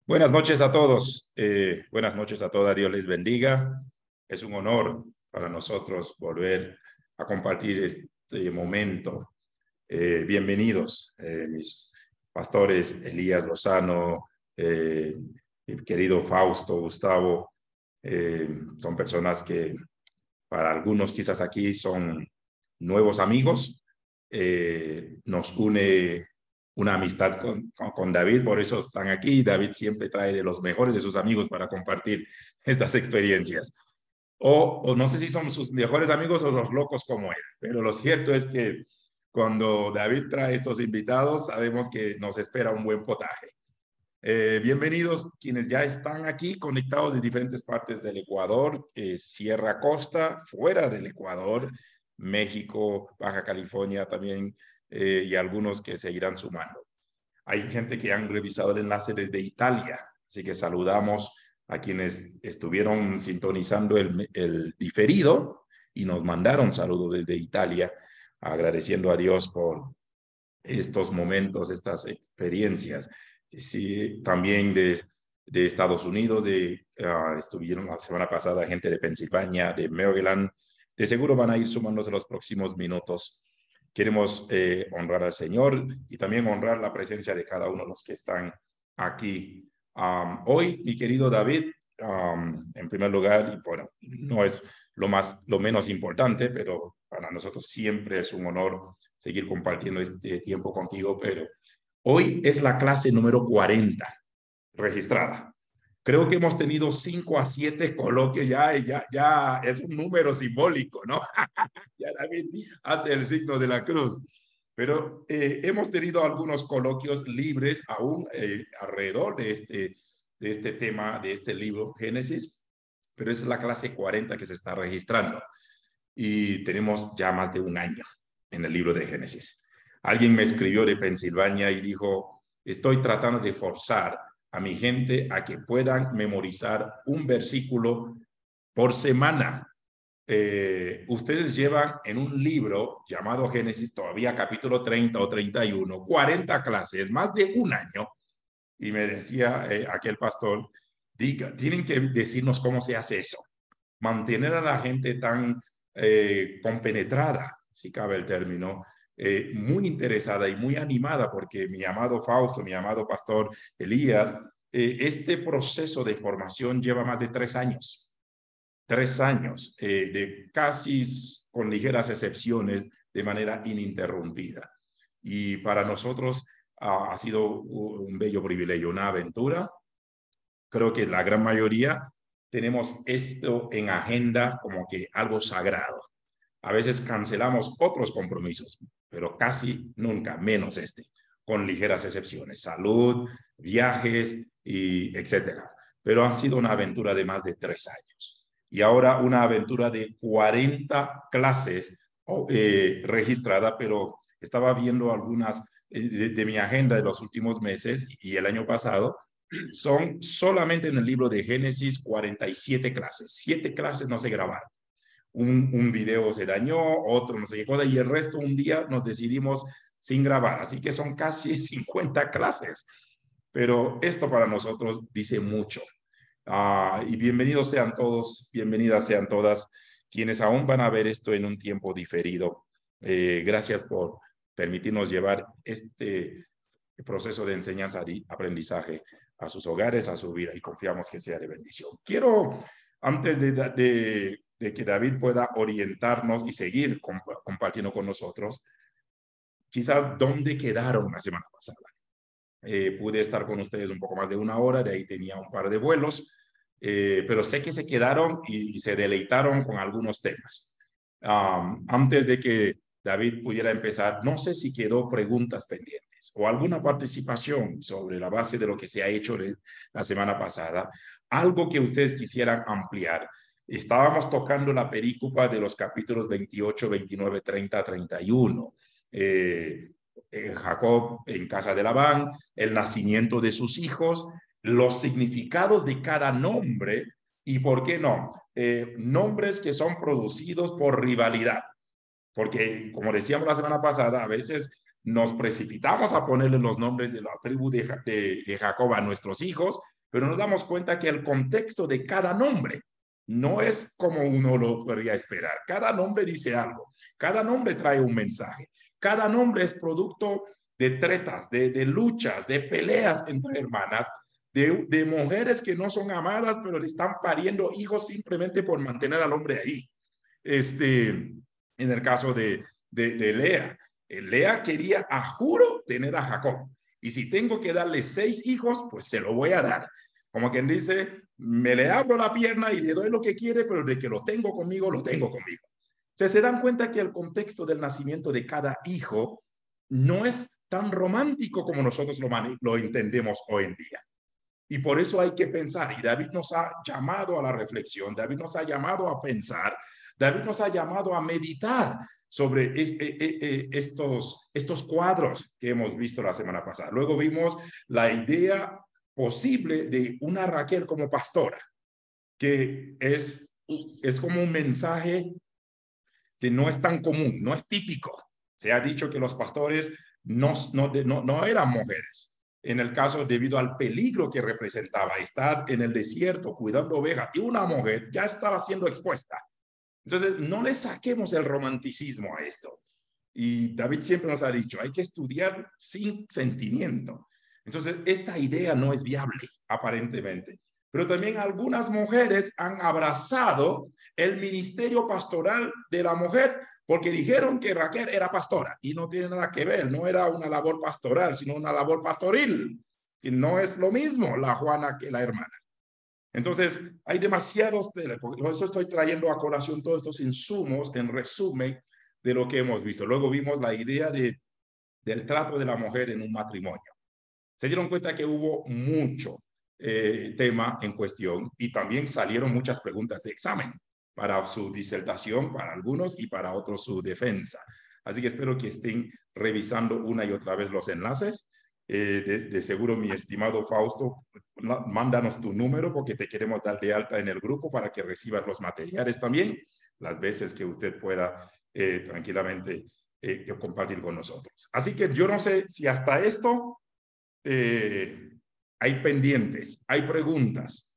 Buenas noches a todos. Buenas noches a todas. Dios les bendiga. Es un honor para nosotros volver a compartir este momento. Bienvenidos, mis pastores Elías Lozano, mi querido Fausto, Gustavo. Son personas que para algunos quizás aquí son nuevos amigos. Nos une una amistad con David, por eso están aquí. David siempre trae de los mejores de sus amigos para compartir estas experiencias. O no sé si son sus mejores amigos o los locos como él, pero lo cierto es que cuando David trae estos invitados, sabemos que nos espera un buen potaje. Bienvenidos quienes ya están aquí conectados de diferentes partes del Ecuador, Sierra Costa, fuera del Ecuador, México, Baja California también, y algunos que seguirán sumando. Hay gente que han revisado el enlace desde Italia, así que saludamos a quienes estuvieron sintonizando el diferido y nos mandaron saludos desde Italia, agradeciendo a Dios por estos momentos, estas experiencias. Sí, también de Estados Unidos, estuvieron la semana pasada gente de Pensilvania, de Maryland. De seguro van a ir sumándose los próximos minutos. Queremos honrar al Señor y también honrar la presencia de cada uno de los que están aquí. Hoy, mi querido David, en primer lugar, y bueno, no es lo menos importante, pero para nosotros siempre es un honor seguir compartiendo este tiempo contigo, pero hoy es la clase número 40 registrada. Creo que hemos tenido 5 a 7 coloquios ya es un número simbólico, ¿no? Ya David hace el signo de la cruz. Pero hemos tenido algunos coloquios libres aún alrededor de este tema, de este libro, Génesis, pero es la clase 40 que se está registrando y tenemos ya más de un año en el libro de Génesis. Alguien me escribió de Pensilvania y dijo, estoy tratando de forzar a mi gente a que puedan memorizar un versículo por semana. Ustedes llevan en un libro llamado Génesis, todavía capítulo 30 o 31, 40 clases, más de un año. Y me decía aquel pastor, tienen que decirnos cómo se hace eso. Mantener a la gente tan compenetrada, si cabe el término, muy interesada y muy animada, porque mi amado Fausto, mi amado pastor Elías, este proceso de formación lleva más de 3 años. 3 años, de casi con ligeras excepciones, de manera ininterrumpida. Y para nosotros ha sido un bello privilegio, una aventura. Creo que la gran mayoría tenemos esto en agenda como que algo sagrado. A veces cancelamos otros compromisos, pero casi nunca, menos este, con ligeras excepciones, salud, viajes y etcétera. Pero ha sido una aventura de más de 3 años. Y ahora una aventura de 40 clases registrada, pero estaba viendo algunas de mi agenda de los últimos meses y el año pasado, son solamente en el libro de Génesis 47 clases. 7 clases no se grabaron. Un video se dañó, otro no sé qué cosa, y el resto un día nos decidimos sin grabar. Así que son casi 50 clases. Pero esto para nosotros dice mucho. Y bienvenidos sean todos, bienvenidas sean todas quienes aún van a ver esto en un tiempo diferido. Gracias por permitirnos llevar este proceso de enseñanza y aprendizaje a sus hogares, a su vida, y confiamos que sea de bendición. Quiero, antes de que David pueda orientarnos y seguir compartiendo con nosotros, quizás dónde quedaron la semana pasada. Pude estar con ustedes un poco más de una hora, de ahí tenía un par de vuelos, pero sé que se quedaron y se deleitaron con algunos temas. Antes de que David pudiera empezar, no sé si quedó preguntas pendientes o alguna participación sobre la base de lo que se ha hecho la semana pasada, algo que ustedes quisieran ampliar. Estábamos tocando la perícopa de los capítulos 28, 29, 30, 31. Jacob en casa de Labán, el nacimiento de sus hijos, los significados de cada nombre y, ¿por qué no? Nombres que son producidos por rivalidad. Porque, como decíamos la semana pasada, a veces nos precipitamos a ponerle los nombres de la tribu de Jacob a nuestros hijos, pero nos damos cuenta que el contexto de cada nombre no es como uno lo podría esperar. Cada nombre dice algo, cada nombre trae un mensaje, cada nombre es producto de tretas, de luchas, de peleas entre hermanas, de mujeres que no son amadas, pero le están pariendo hijos simplemente por mantener al hombre ahí. En el caso de Lea, Lea quería a juro tener a Jacob. Y si tengo que darle 6 hijos, pues se lo voy a dar. Como quien dice, me le abro la pierna y le doy lo que quiere, pero de que lo tengo conmigo, lo tengo conmigo. Entonces se dan cuenta que el contexto del nacimiento de cada hijo no es tan romántico como nosotros lo entendemos hoy en día. Y por eso hay que pensar, y David nos ha llamado a la reflexión, David nos ha llamado a pensar, David nos ha llamado a meditar sobre estos cuadros que hemos visto la semana pasada. Luego vimos la idea posible de una Raquel como pastora, que es como un mensaje que no es tan común, no es típico. Se ha dicho que los pastores no eran mujeres. En el caso, debido al peligro que representaba estar en el desierto cuidando ovejas, y una mujer ya estaba siendo expuesta. Entonces, no le saquemos el romanticismo a esto. Y David siempre nos ha dicho, hay que estudiar sin sentimiento. Entonces, esta idea no es viable, aparentemente. Pero también algunas mujeres han abrazado el ministerio pastoral de la mujer porque dijeron que Raquel era pastora y no tiene nada que ver, no era una labor pastoral, sino una labor pastoril. Y no es lo mismo la Juana que la hermana. Entonces, hay demasiados, por eso estoy trayendo a colación todos estos insumos en resumen de lo que hemos visto. Luego vimos la idea del trato de la mujer en un matrimonio. Se dieron cuenta que hubo mucho tema en cuestión y también salieron muchas preguntas de examen para su disertación, para algunos y para otros su defensa. Así que espero que estén revisando una y otra vez los enlaces. De seguro, mi estimado Fausto, mándanos tu número porque te queremos dar de alta en el grupo para que recibas los materiales también, las veces que usted pueda tranquilamente compartir con nosotros. Así que yo no sé si hasta esto hay pendientes, hay preguntas.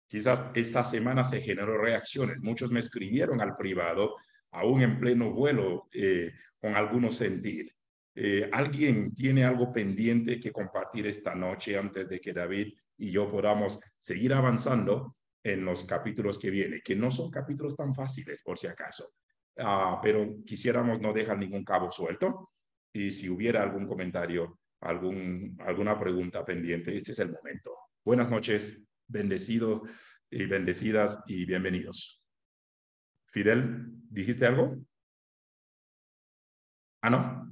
Quizás esta semana se generó reacciones. Muchos me escribieron al privado, aún en pleno vuelo, con algunos sentir. ¿Alguien tiene algo pendiente que compartir esta noche antes de que David y yo podamos seguir avanzando en los capítulos que vienen? Que no son capítulos tan fáciles, por si acaso. Pero quisiéramos no dejar ningún cabo suelto. Y si hubiera algún comentario, alguna pregunta pendiente, este es el momento. Buenas noches, bendecidos y bendecidas y bienvenidos. Fidel, ¿dijiste algo? ¿No?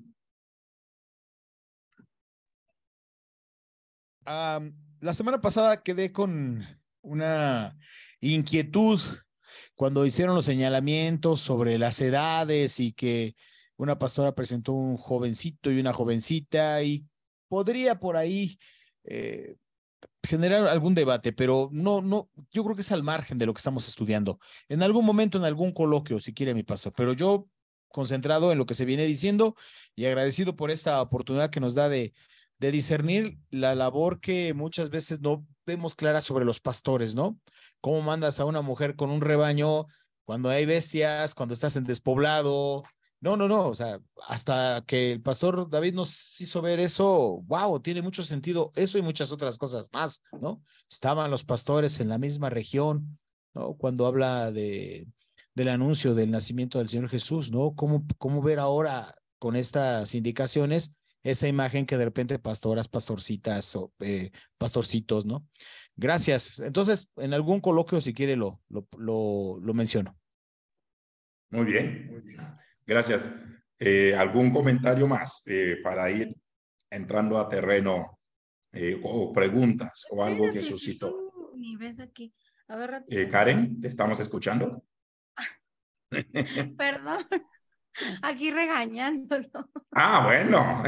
La semana pasada quedé con una inquietud cuando hicieron los señalamientos sobre las edades y que una pastora presentó un jovencito y una jovencita y podría por ahí generar algún debate, pero no, yo creo que es al margen de lo que estamos estudiando. En algún momento, en algún coloquio, si quiere mi pastor, pero yo concentrado en lo que se viene diciendo y agradecido por esta oportunidad que nos da de discernir la labor que muchas veces no vemos clara sobre los pastores, ¿no? ¿Cómo mandas a una mujer con un rebaño cuando hay bestias, cuando estás en despoblado? No, o sea, hasta que el pastor David nos hizo ver eso, wow, tiene mucho sentido eso y muchas otras cosas más, ¿no? Estaban los pastores en la misma región, ¿no? Cuando habla del anuncio del nacimiento del Señor Jesús, ¿no? ¿Cómo ver ahora con estas indicaciones esa imagen que de repente pastoras, pastorcitas o pastorcitos, ¿no? Gracias. Entonces, en algún coloquio, si quiere, lo menciono. Muy bien. Gracias. ¿Algún comentario más para ir entrando a terreno o preguntas o algo que Espérate, si suscitó? tú ni ves aquí. Agárrate. Karen, ¿te estamos escuchando? Perdón, aquí regañándolo. Bueno.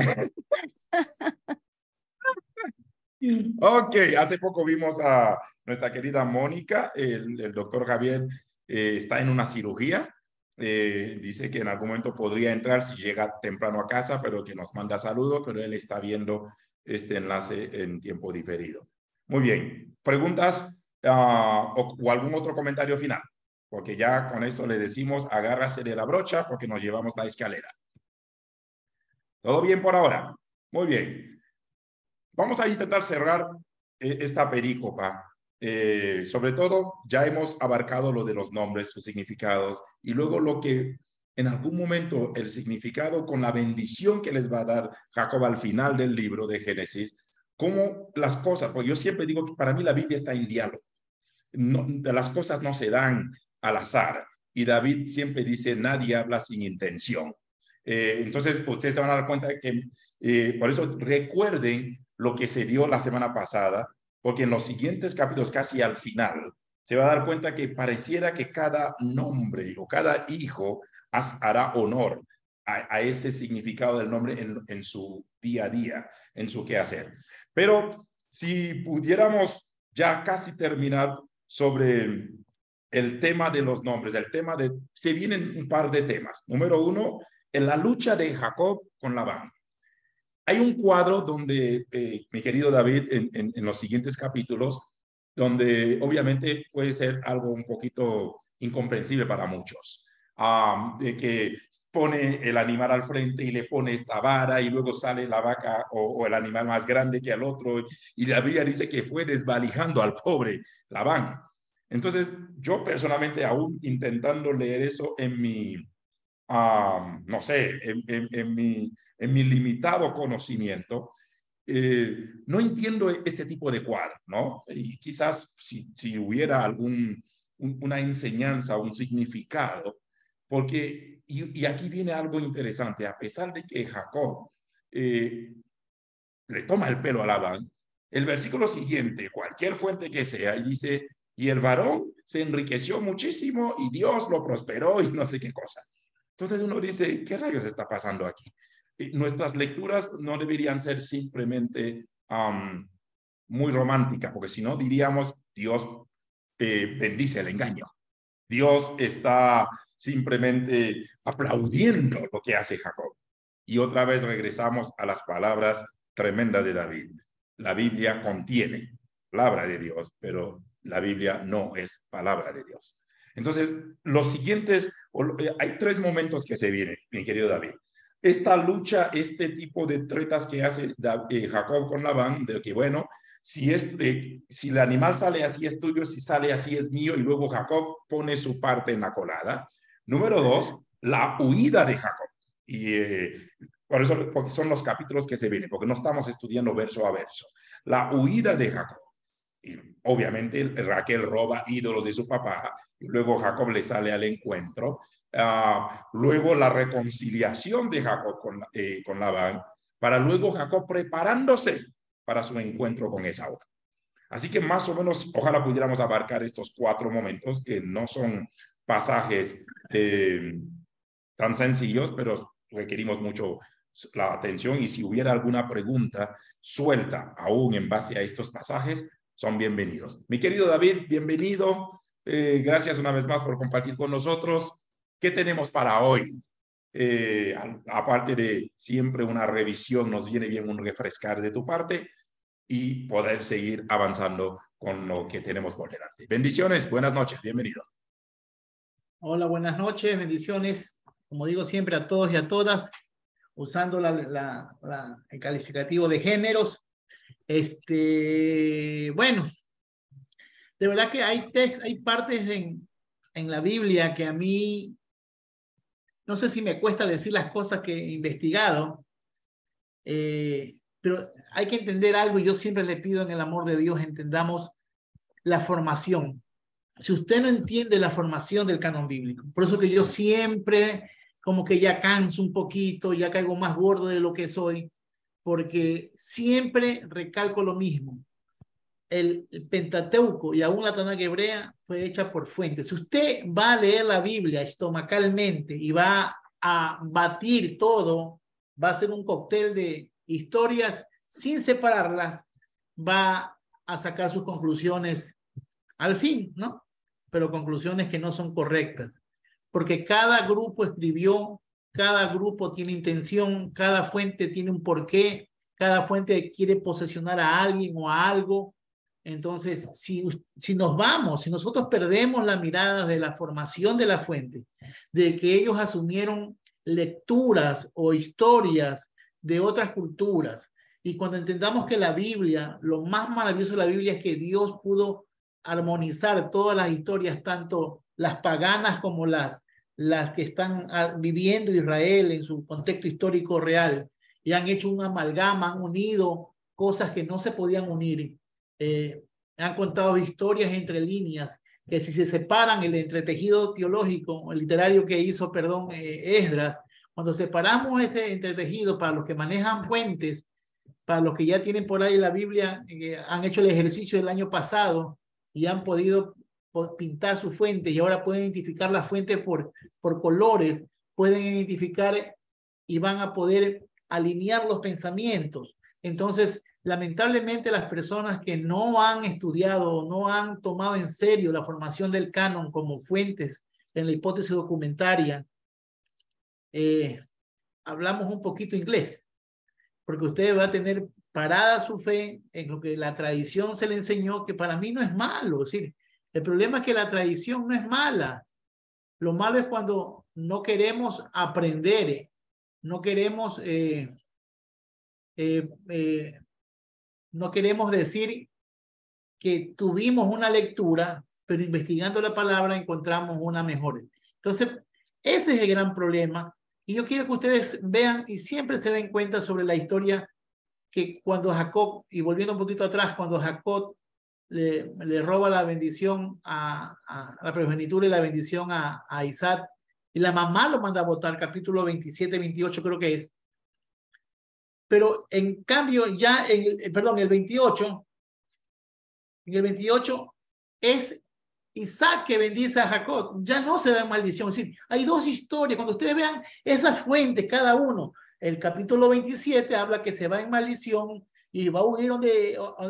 Ok, hace poco vimos a nuestra querida Mónica, el doctor Javier está en una cirugía, dice que en algún momento podría entrar si llega temprano a casa, pero que nos manda saludos, pero él está viendo este enlace en tiempo diferido. Muy bien. ¿Preguntas o algún otro comentario final? Porque ya con esto le decimos, agárrase de la brocha porque nos llevamos la escalera. ¿Todo bien por ahora? Muy bien. Vamos a intentar cerrar esta perícopa. Sobre todo, ya hemos abarcado lo de los nombres, sus significados, y luego lo que en algún momento el significado con la bendición que les va a dar Jacob al final del libro de Génesis, cómo las cosas, porque yo siempre digo que para mí la Biblia está en diálogo. No, las cosas no se dan al azar. Y David siempre dice, nadie habla sin intención. Entonces, ustedes se van a dar cuenta de que, por eso recuerden lo que se dio la semana pasada, porque en los siguientes capítulos, casi al final, se va a dar cuenta que pareciera que cada nombre o cada hijo hará honor a ese significado del nombre en su día a día, en su quehacer. Pero si pudiéramos ya casi terminar sobre el tema de los nombres, se vienen un par de temas. Número uno, en la lucha de Jacob con Labán. Hay un cuadro donde, mi querido David, en los siguientes capítulos, donde obviamente puede ser algo un poquito incomprensible para muchos, de que pone el animal al frente y le pone esta vara y luego sale la vaca o el animal más grande que al otro y la Biblia dice que fue desvalijando al pobre Labán. Entonces, yo personalmente aún intentando leer eso en mi, no sé, en mi limitado conocimiento, no entiendo este tipo de cuadro, ¿no? Y quizás si hubiera una enseñanza, un significado, porque, y aquí viene algo interesante, a pesar de que Jacob le toma el pelo a Labán, el versículo siguiente, cualquier fuente que sea, y dice, y el varón se enriqueció muchísimo y Dios lo prosperó y no sé qué cosa. Entonces uno dice, ¿qué rayos está pasando aquí? Nuestras lecturas no deberían ser simplemente muy románticas, porque si no diríamos, Dios bendice el engaño. Dios está simplemente aplaudiendo lo que hace Jacob. Y otra vez regresamos a las palabras tremendas de David. La Biblia contiene palabra de Dios, pero la Biblia no es palabra de Dios. Entonces, los siguientes, hay tres momentos que se vienen, mi querido David. Esta lucha, este tipo de tretas que hace Jacob con Labán, de que bueno, si el animal sale así es tuyo, si sale así es mío, y luego Jacob pone su parte en la colada. Número dos, la huida de Jacob. Y por eso, porque son los capítulos que se vienen, porque no estamos estudiando verso a verso. La huida de Jacob. Y obviamente Raquel roba ídolos de su papá, y luego Jacob le sale al encuentro. Luego la reconciliación de Jacob con Labán, para luego Jacob preparándose para su encuentro con Esaú. Así que más o menos, ojalá pudiéramos abarcar estos cuatro momentos, que no son pasajes tan sencillos, pero requerimos mucho la atención, y si hubiera alguna pregunta suelta aún en base a estos pasajes, son bienvenidos. Mi querido David, bienvenido. Gracias una vez más por compartir con nosotros. ¿Qué tenemos para hoy? Aparte de siempre una revisión, nos viene bien un refrescar de tu parte y poder seguir avanzando con lo que tenemos por delante. Bendiciones, buenas noches, bienvenido. Hola, buenas noches, bendiciones. Como digo siempre a todos y a todas, usando el calificativo de géneros. Bueno, de verdad que hay partes en la Biblia que a mí, no sé si me cuesta decir las cosas que he investigado, pero hay que entender algo, y yo siempre le pido en el amor de Dios, entendamos la formación. Si usted no entiende la formación del canon bíblico, por eso que yo siempre como que ya canso un poquito, ya caigo más gordo de lo que soy, porque siempre recalco lo mismo. El Pentateuco y aún la Tanakh hebrea fue hecha por fuentes. Si usted va a leer la Biblia estomacalmente y va a batir todo, va a hacer un cóctel de historias sin separarlas, va a sacar sus conclusiones al fin, ¿no? Pero conclusiones que no son correctas, porque cada grupo escribió, cada grupo tiene intención, cada fuente tiene un porqué, cada fuente quiere posesionar a alguien o a algo. Entonces, si nosotros perdemos la mirada de la formación de la fuente, de que ellos asumieron lecturas o historias de otras culturas, y cuando entendamos que la Biblia, lo más maravilloso de la Biblia es que Dios pudo armonizar todas las historias, tanto las paganas como las que están viviendo Israel en su contexto histórico real, y han hecho un amalgama, han unido cosas que no se podían unir. Han contado historias entre líneas que si se separan el entretejido teológico, el literario que hizo, Esdras, cuando separamos ese entretejido para los que manejan fuentes, para los que ya tienen por ahí la Biblia, han hecho el ejercicio del año pasado y han podido pintar su fuente y ahora pueden identificar la fuente por colores, pueden identificar y van a poder alinear los pensamientos. Entonces, lamentablemente las personas que no han estudiado o no han tomado en serio la formación del canon como fuentes en la hipótesis documentaria, hablamos un poquito inglés, porque usted va a tener parada su fe en lo que la tradición se le enseñó, que para mí no es malo. Es decir, el problema es que la tradición no es mala. Lo malo es cuando no queremos aprender, no queremos no queremos decir que tuvimos una lectura, pero investigando la palabra encontramos una mejor. Entonces, ese es el gran problema. Y yo quiero que ustedes vean y siempre se den cuenta sobre la historia que cuando Jacob, y volviendo un poquito atrás, cuando Jacob le roba la bendición a la primogenitura y la bendición a Isaac, y la mamá lo manda a votar, capítulo 27, 28 creo que es. Pero en cambio ya el 28, en el 28 es Isaac que bendice a Jacob, ya no se ve maldición. Es decir, hay dos historias, cuando ustedes vean esas fuentes cada uno, el capítulo 27 habla que se va en maldición y va a huir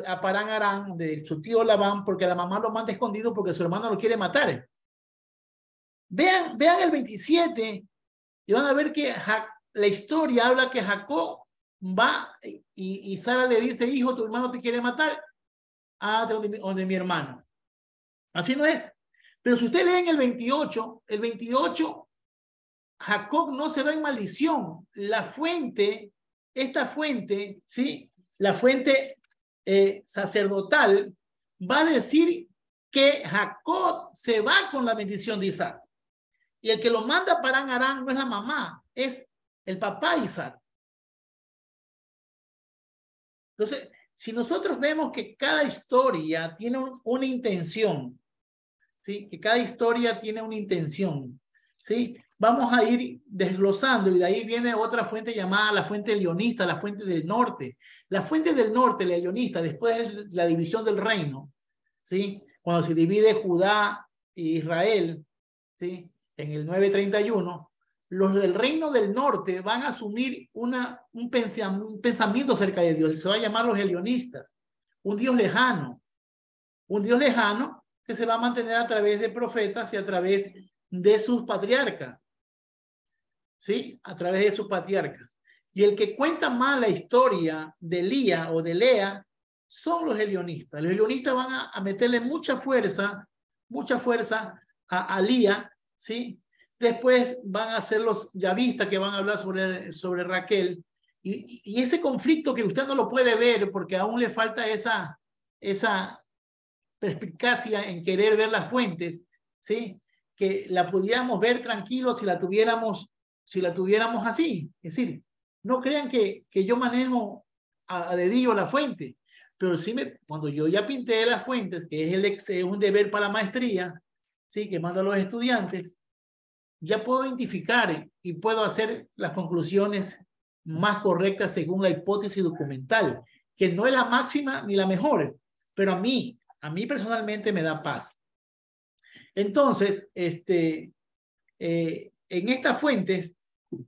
a Parán Aram, de su tío Labán, porque la mamá lo manda escondido porque su hermano lo quiere matar. Vean el 27 y van a ver que la historia habla que Jacob va y Sara le dice, hijo, tu hermano te quiere matar, donde mi hermano. Así no es. Pero si usted lee en el 28, Jacob no se va en maldición. La fuente, esta fuente, ¿sí? La fuente sacerdotal va a decir que Jacob se va con la bendición de Isaac. Y el que lo manda para Aram no es la mamá, es el papá Isaac. Entonces, si nosotros vemos que cada historia tiene una intención, ¿sí? Que cada historia tiene una intención, ¿sí? Vamos a ir desglosando y de ahí viene otra fuente llamada la fuente leonista, la fuente del norte. La fuente del norte, la leonista, después de la división del reino, ¿sí? Cuando se divide Judá e Israel, ¿sí? En el 931, los del reino del norte van a asumir un pensamiento acerca de Dios y se va a llamar los helionistas, un Dios lejano que se va a mantener a través de profetas y a través de sus patriarcas, ¿sí? A través de sus patriarcas. Y el que cuenta más la historia de Lía o de Lea son los helionistas. Los helionistas van a meterle mucha fuerza a Lía, ¿sí? Después van a ser los yavistas que van a hablar sobre Raquel. Y ese conflicto que usted no lo puede ver porque aún le falta esa perspicacia en querer ver las fuentes, ¿sí? Que la pudiéramos ver tranquilo si la tuviéramos así. Es decir, no crean que yo manejo a dedillo la fuente, pero sí cuando yo ya pinté las fuentes, que es un deber para la maestría, ¿sí? Que mando a los estudiantes, ya puedo identificar y puedo hacer las conclusiones más correctas según la hipótesis documental, que no es la máxima ni la mejor, pero a mí personalmente me da paz. Entonces, en estas fuentes,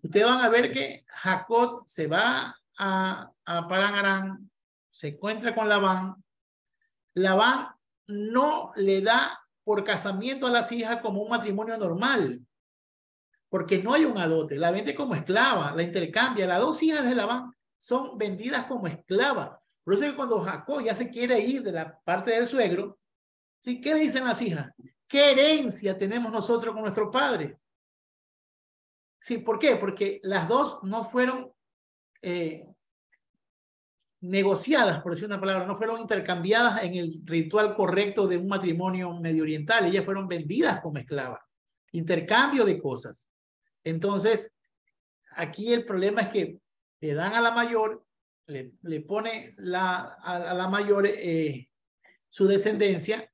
ustedes van a ver que Jacob se va a Parán Aram, se encuentra con Labán. Labán no le da por casamiento a las hijas como un matrimonio normal, porque no hay un adote, la vende como esclava, la intercambia. Las dos hijas de Labán son vendidas como esclavas, Por eso es que cuando Jacob ya se quiere ir de la parte del suegro, ¿sí? ¿Qué le dicen las hijas? ¿Qué herencia tenemos nosotros con nuestro padre? Sí, ¿por qué? Porque las dos no fueron negociadas, por decir una palabra, no fueron intercambiadas en el ritual correcto de un matrimonio medio oriental. Ellas fueron vendidas como esclavas. Intercambio de cosas. Entonces, aquí el problema es que le dan a la mayor, le pone a la mayor su descendencia.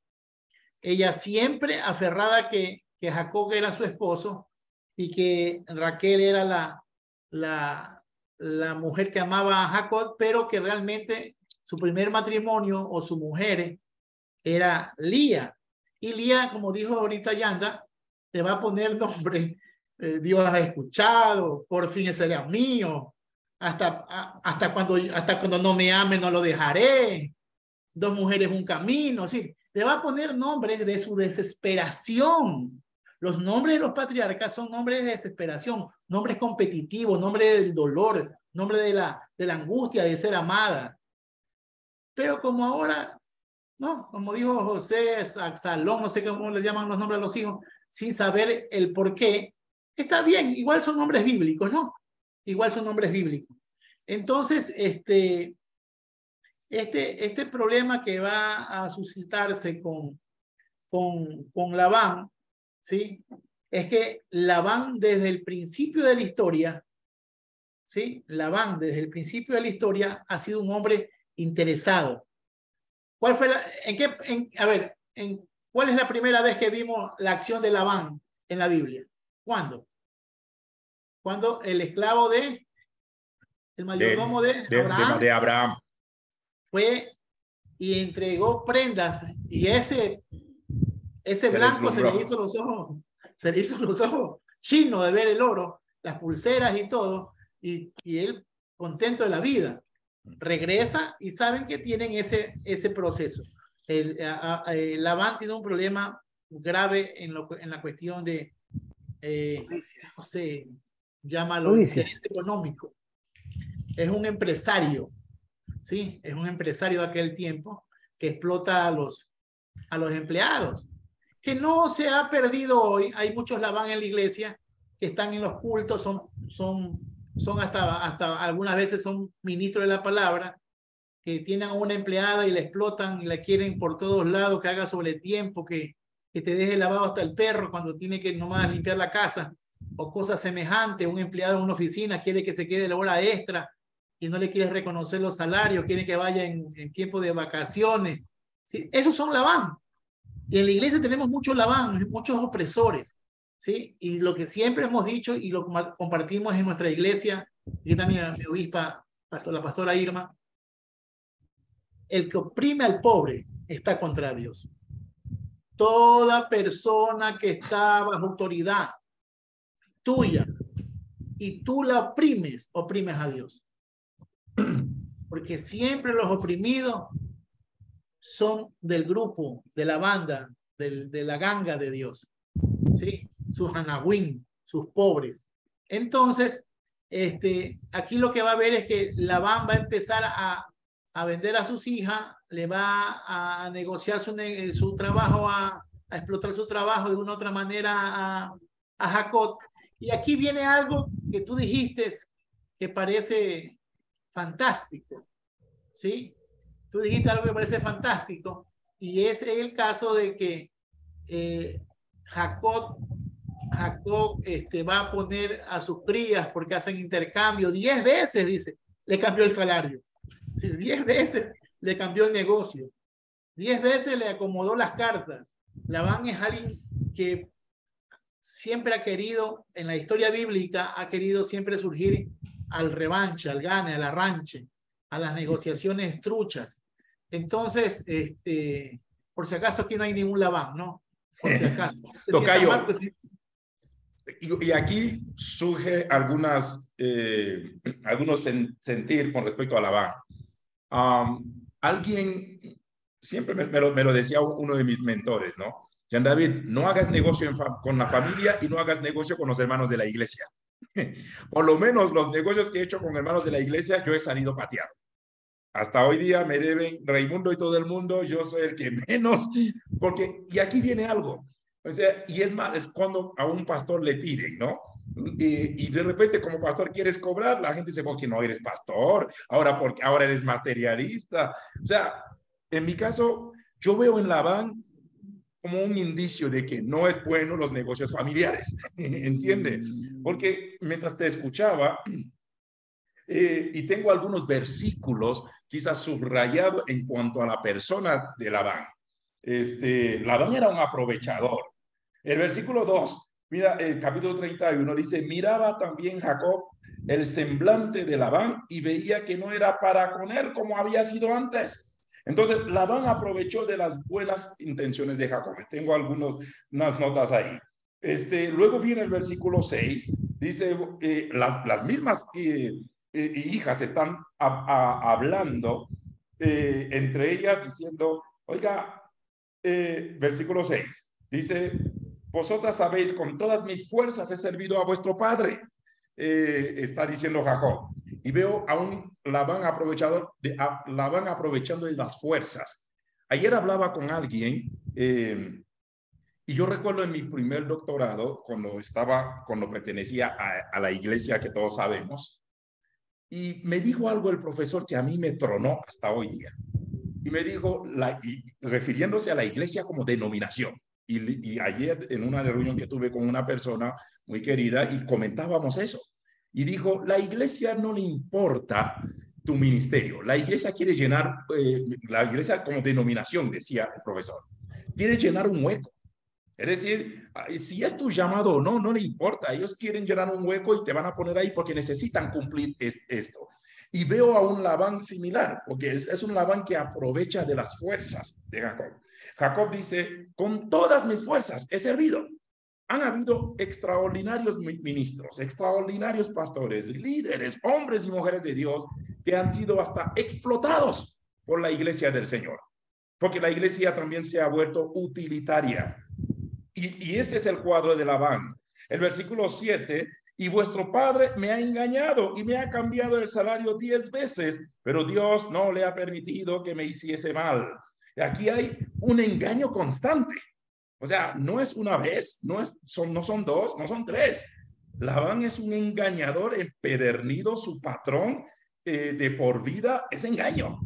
Ella siempre aferrada que Jacob era su esposo y que Raquel era la mujer que amaba a Jacob, pero que realmente su primer matrimonio o su mujer era Lía. Y Lía, como dijo ahorita Yanda, te va a poner nombre. Dios ha escuchado, por fin será mío. Hasta cuando no me ame, no lo dejaré. Dos mujeres, un camino. Sí, te va a poner nombres de su desesperación. Los nombres de los patriarcas son nombres de desesperación, nombres competitivos, nombres del dolor, nombres de la angustia de ser amada. Pero como ahora, no, como dijo José, Absalón, no sé cómo le llaman los nombres a los hijos, sin saber el por qué, está bien, igual son nombres bíblicos, ¿no? Igual son nombres bíblicos. Entonces, este problema que va a suscitarse con Labán, ¿sí? Es que Labán desde el principio de la historia, ¿sí? Labán desde el principio de la historia ha sido un hombre interesado. ¿Cuál fue ¿cuál es la primera vez que vimos la acción de Labán en la Biblia? ¿Cuándo? Cuando el esclavo el mayordomo de Abraham fue y entregó prendas, y ese blanco se le hizo los ojos chinos de ver el oro, las pulseras y todo, y él contento de la vida. Regresa y saben que tienen ese proceso. Labán tiene un problema grave en la cuestión de, no sé, llámalo interés económico. Es un empresario, ¿sí? Es un empresario de aquel tiempo que explota a los empleados, que no se ha perdido hoy. Hay muchos Labán en la iglesia que están en los cultos, son hasta algunas veces son ministros de la palabra, que tienen a una empleada y la explotan y la quieren por todos lados, que haga sobre tiempo, que te deje lavado hasta el perro cuando tiene que nomás limpiar la casa, o cosas semejantes. Un empleado en una oficina quiere que se quede la hora extra y no le quiere reconocer los salarios, quiere que vaya en tiempo de vacaciones. ¿Sí? Esos son Labán. Y en la iglesia tenemos muchos Labán, muchos opresores. ¿Sí? Y lo que siempre hemos dicho y lo compartimos en nuestra iglesia, y también mi obispa, la pastora Irma, el que oprime al pobre está contra Dios. Toda persona que está bajo autoridad tuya y tú la oprimes a Dios. Porque siempre los oprimidos son del grupo, de la banda, de la ganga de Dios. ¿Sí? Sus anahuín, sus pobres. Entonces, aquí lo que va a ver es que Labán va a empezar a vender a sus hijas, le va a negociar su trabajo, a explotar su trabajo de una u otra manera a Jacob. Y aquí viene algo que tú dijiste que parece fantástico, ¿sí? Tú dijiste algo que parece fantástico, y es el caso de que Jacob va a poner a sus crías, porque hacen intercambio 10 veces, dice, le cambió el salario. Sí, 10 veces le cambió el negocio. 10 veces le acomodó las cartas. Labán es alguien que siempre ha querido, en la historia bíblica, ha querido siempre surgir al revanche, al gane, al arranche, a las negociaciones truchas. Entonces, por si acaso aquí no hay ningún Labán, ¿no? Por si acaso. Tocayo. Mal, pues, y aquí surge algunos sentir con respecto a Labán. Alguien siempre me lo decía uno de mis mentores, ¿no? Jean David, no hagas negocio con la familia y no hagas negocio con los hermanos de la iglesia. Por lo menos los negocios que he hecho con hermanos de la iglesia, yo he salido pateado. hasta hoy día me deben Raimundo y todo el mundo, yo soy el que menos, porque, y aquí viene algo, o sea, y es más, es cuando a un pastor le piden, ¿no? Y de repente como pastor quieres cobrar, la gente dice, porque no eres pastor, ahora porque ahora eres materialista. O sea, en mi caso, yo veo en Labán como un indicio de que no es bueno los negocios familiares, ¿entiende? Porque mientras te escuchaba, y tengo algunos versículos quizás subrayados en cuanto a la persona de Labán. Labán era un aprovechador. El versículo 2, mira, el capítulo 31 dice, miraba también Jacob el semblante de Labán y veía que no era para con él como había sido antes. Entonces, Labán aprovechó de las buenas intenciones de Jacob. Tengo unas notas ahí. Luego viene el versículo 6, dice, las mismas hijas están hablando entre ellas diciendo, oiga, versículo 6, dice, vosotras sabéis, con todas mis fuerzas he servido a vuestro padre, está diciendo Jacob. Y veo a un Labán aprovechando de las fuerzas. Ayer hablaba con alguien, y yo recuerdo en mi primer doctorado, cuando pertenecía a la iglesia que todos sabemos, y me dijo algo el profesor que a mí me tronó hasta hoy día. Y me dijo, refiriéndose a la iglesia como denominación. Y ayer en una reunión que tuve con una persona muy querida y comentábamos eso. Y dijo, la iglesia no le importa tu ministerio. La iglesia quiere llenar, la iglesia como denominación, decía el profesor, quiere llenar un hueco. Es decir, si es tu llamado o no, no le importa. Ellos quieren llenar un hueco y te van a poner ahí porque necesitan cumplir esto. Y veo a un Labán similar, porque es un Labán que aprovecha de las fuerzas de Jacob. Jacob dice, con todas mis fuerzas he servido. Han habido extraordinarios ministros, extraordinarios pastores, líderes, hombres y mujeres de Dios que han sido hasta explotados por la iglesia del Señor. Porque la iglesia también se ha vuelto utilitaria. Y este es el cuadro de Labán. El versículo 7, y vuestro padre me ha engañado y me ha cambiado el salario 10 veces, pero Dios no le ha permitido que me hiciese mal. Aquí hay un engaño constante. O sea, no es una vez, no son dos, no son tres. Labán es un engañador empedernido, su patrón de por vida es engaño.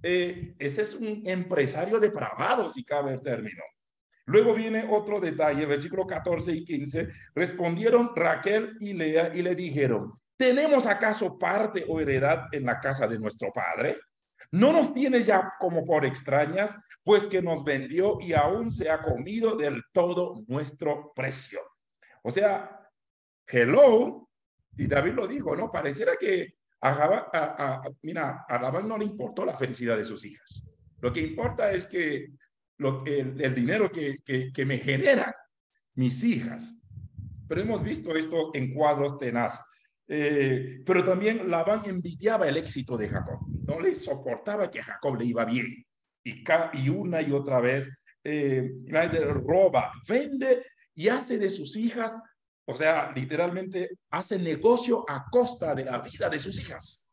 Ese es un empresario depravado, si cabe el término. Luego viene otro detalle, versículo 14 y 15. Respondieron Raquel y Lea y le dijeron, ¿tenemos acaso parte o heredad en la casa de nuestro padre? ¿No nos tiene ya como por extrañas, pues que nos vendió y aún se ha comido del todo nuestro precio? O sea, hello, y David lo dijo, ¿no? Pareciera que a Labán no le importó la felicidad de sus hijas. Lo que importa es que el dinero que me generan mis hijas. Pero hemos visto esto en cuadros tenaz. Pero también Labán envidiaba el éxito de Jacob. No le soportaba que a Jacob le iba bien. Y una y otra vez roba, vende y hace de sus hijas, o sea, literalmente hace negocio a costa de la vida de sus hijas.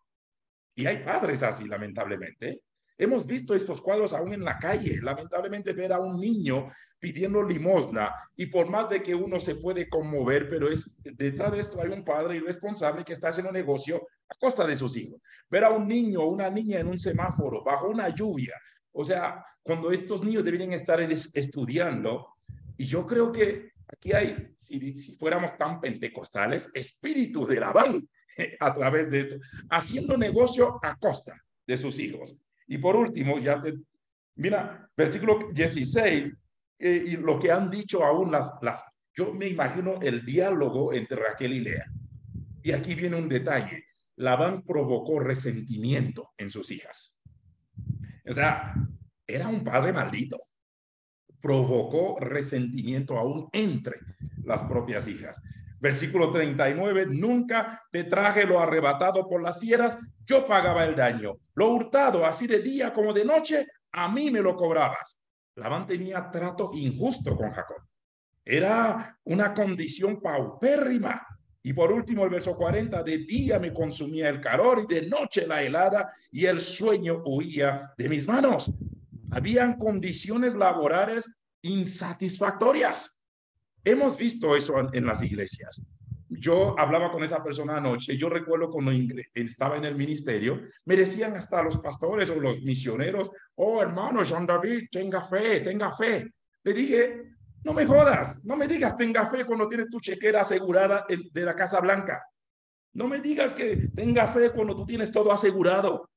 Y hay padres así, lamentablemente. Hemos visto estos cuadros aún en la calle. Lamentablemente ver a un niño pidiendo limosna y por más de que uno se puede conmover, pero detrás de esto hay un padre irresponsable que está haciendo negocio a costa de sus hijos. Ver a un niño o una niña en un semáforo bajo una lluvia. O sea, cuando estos niños deberían estar estudiando, y yo creo que aquí hay, si fuéramos tan pentecostales, espíritu de Labán a través de esto, haciendo negocio a costa de sus hijos. Y por último, mira, versículo 16, y lo que han dicho aún yo me imagino el diálogo entre Raquel y Lea. Y aquí viene un detalle. Labán provocó resentimiento en sus hijas. O sea, era un padre maldito. Provocó resentimiento aún entre las propias hijas. Versículo 39, nunca te traje lo arrebatado por las fieras, yo pagaba el daño. Lo hurtado, así de día como de noche, a mí me lo cobrabas. Labán tenía trato injusto con Jacob. Era una condición paupérrima. Y por último, el verso 40, de día me consumía el calor y de noche la helada y el sueño huía de mis manos. Habían condiciones laborales insatisfactorias. Hemos visto eso en las iglesias. Yo hablaba con esa persona anoche. Yo recuerdo cuando estaba en el ministerio, me decían hasta los pastores o los misioneros, oh hermano Jean David, tenga fe, tenga fe. Le dije, no me jodas, no me digas tenga fe cuando tienes tu chequera asegurada de la Casa Blanca. No me digas que tenga fe cuando tú tienes todo asegurado. O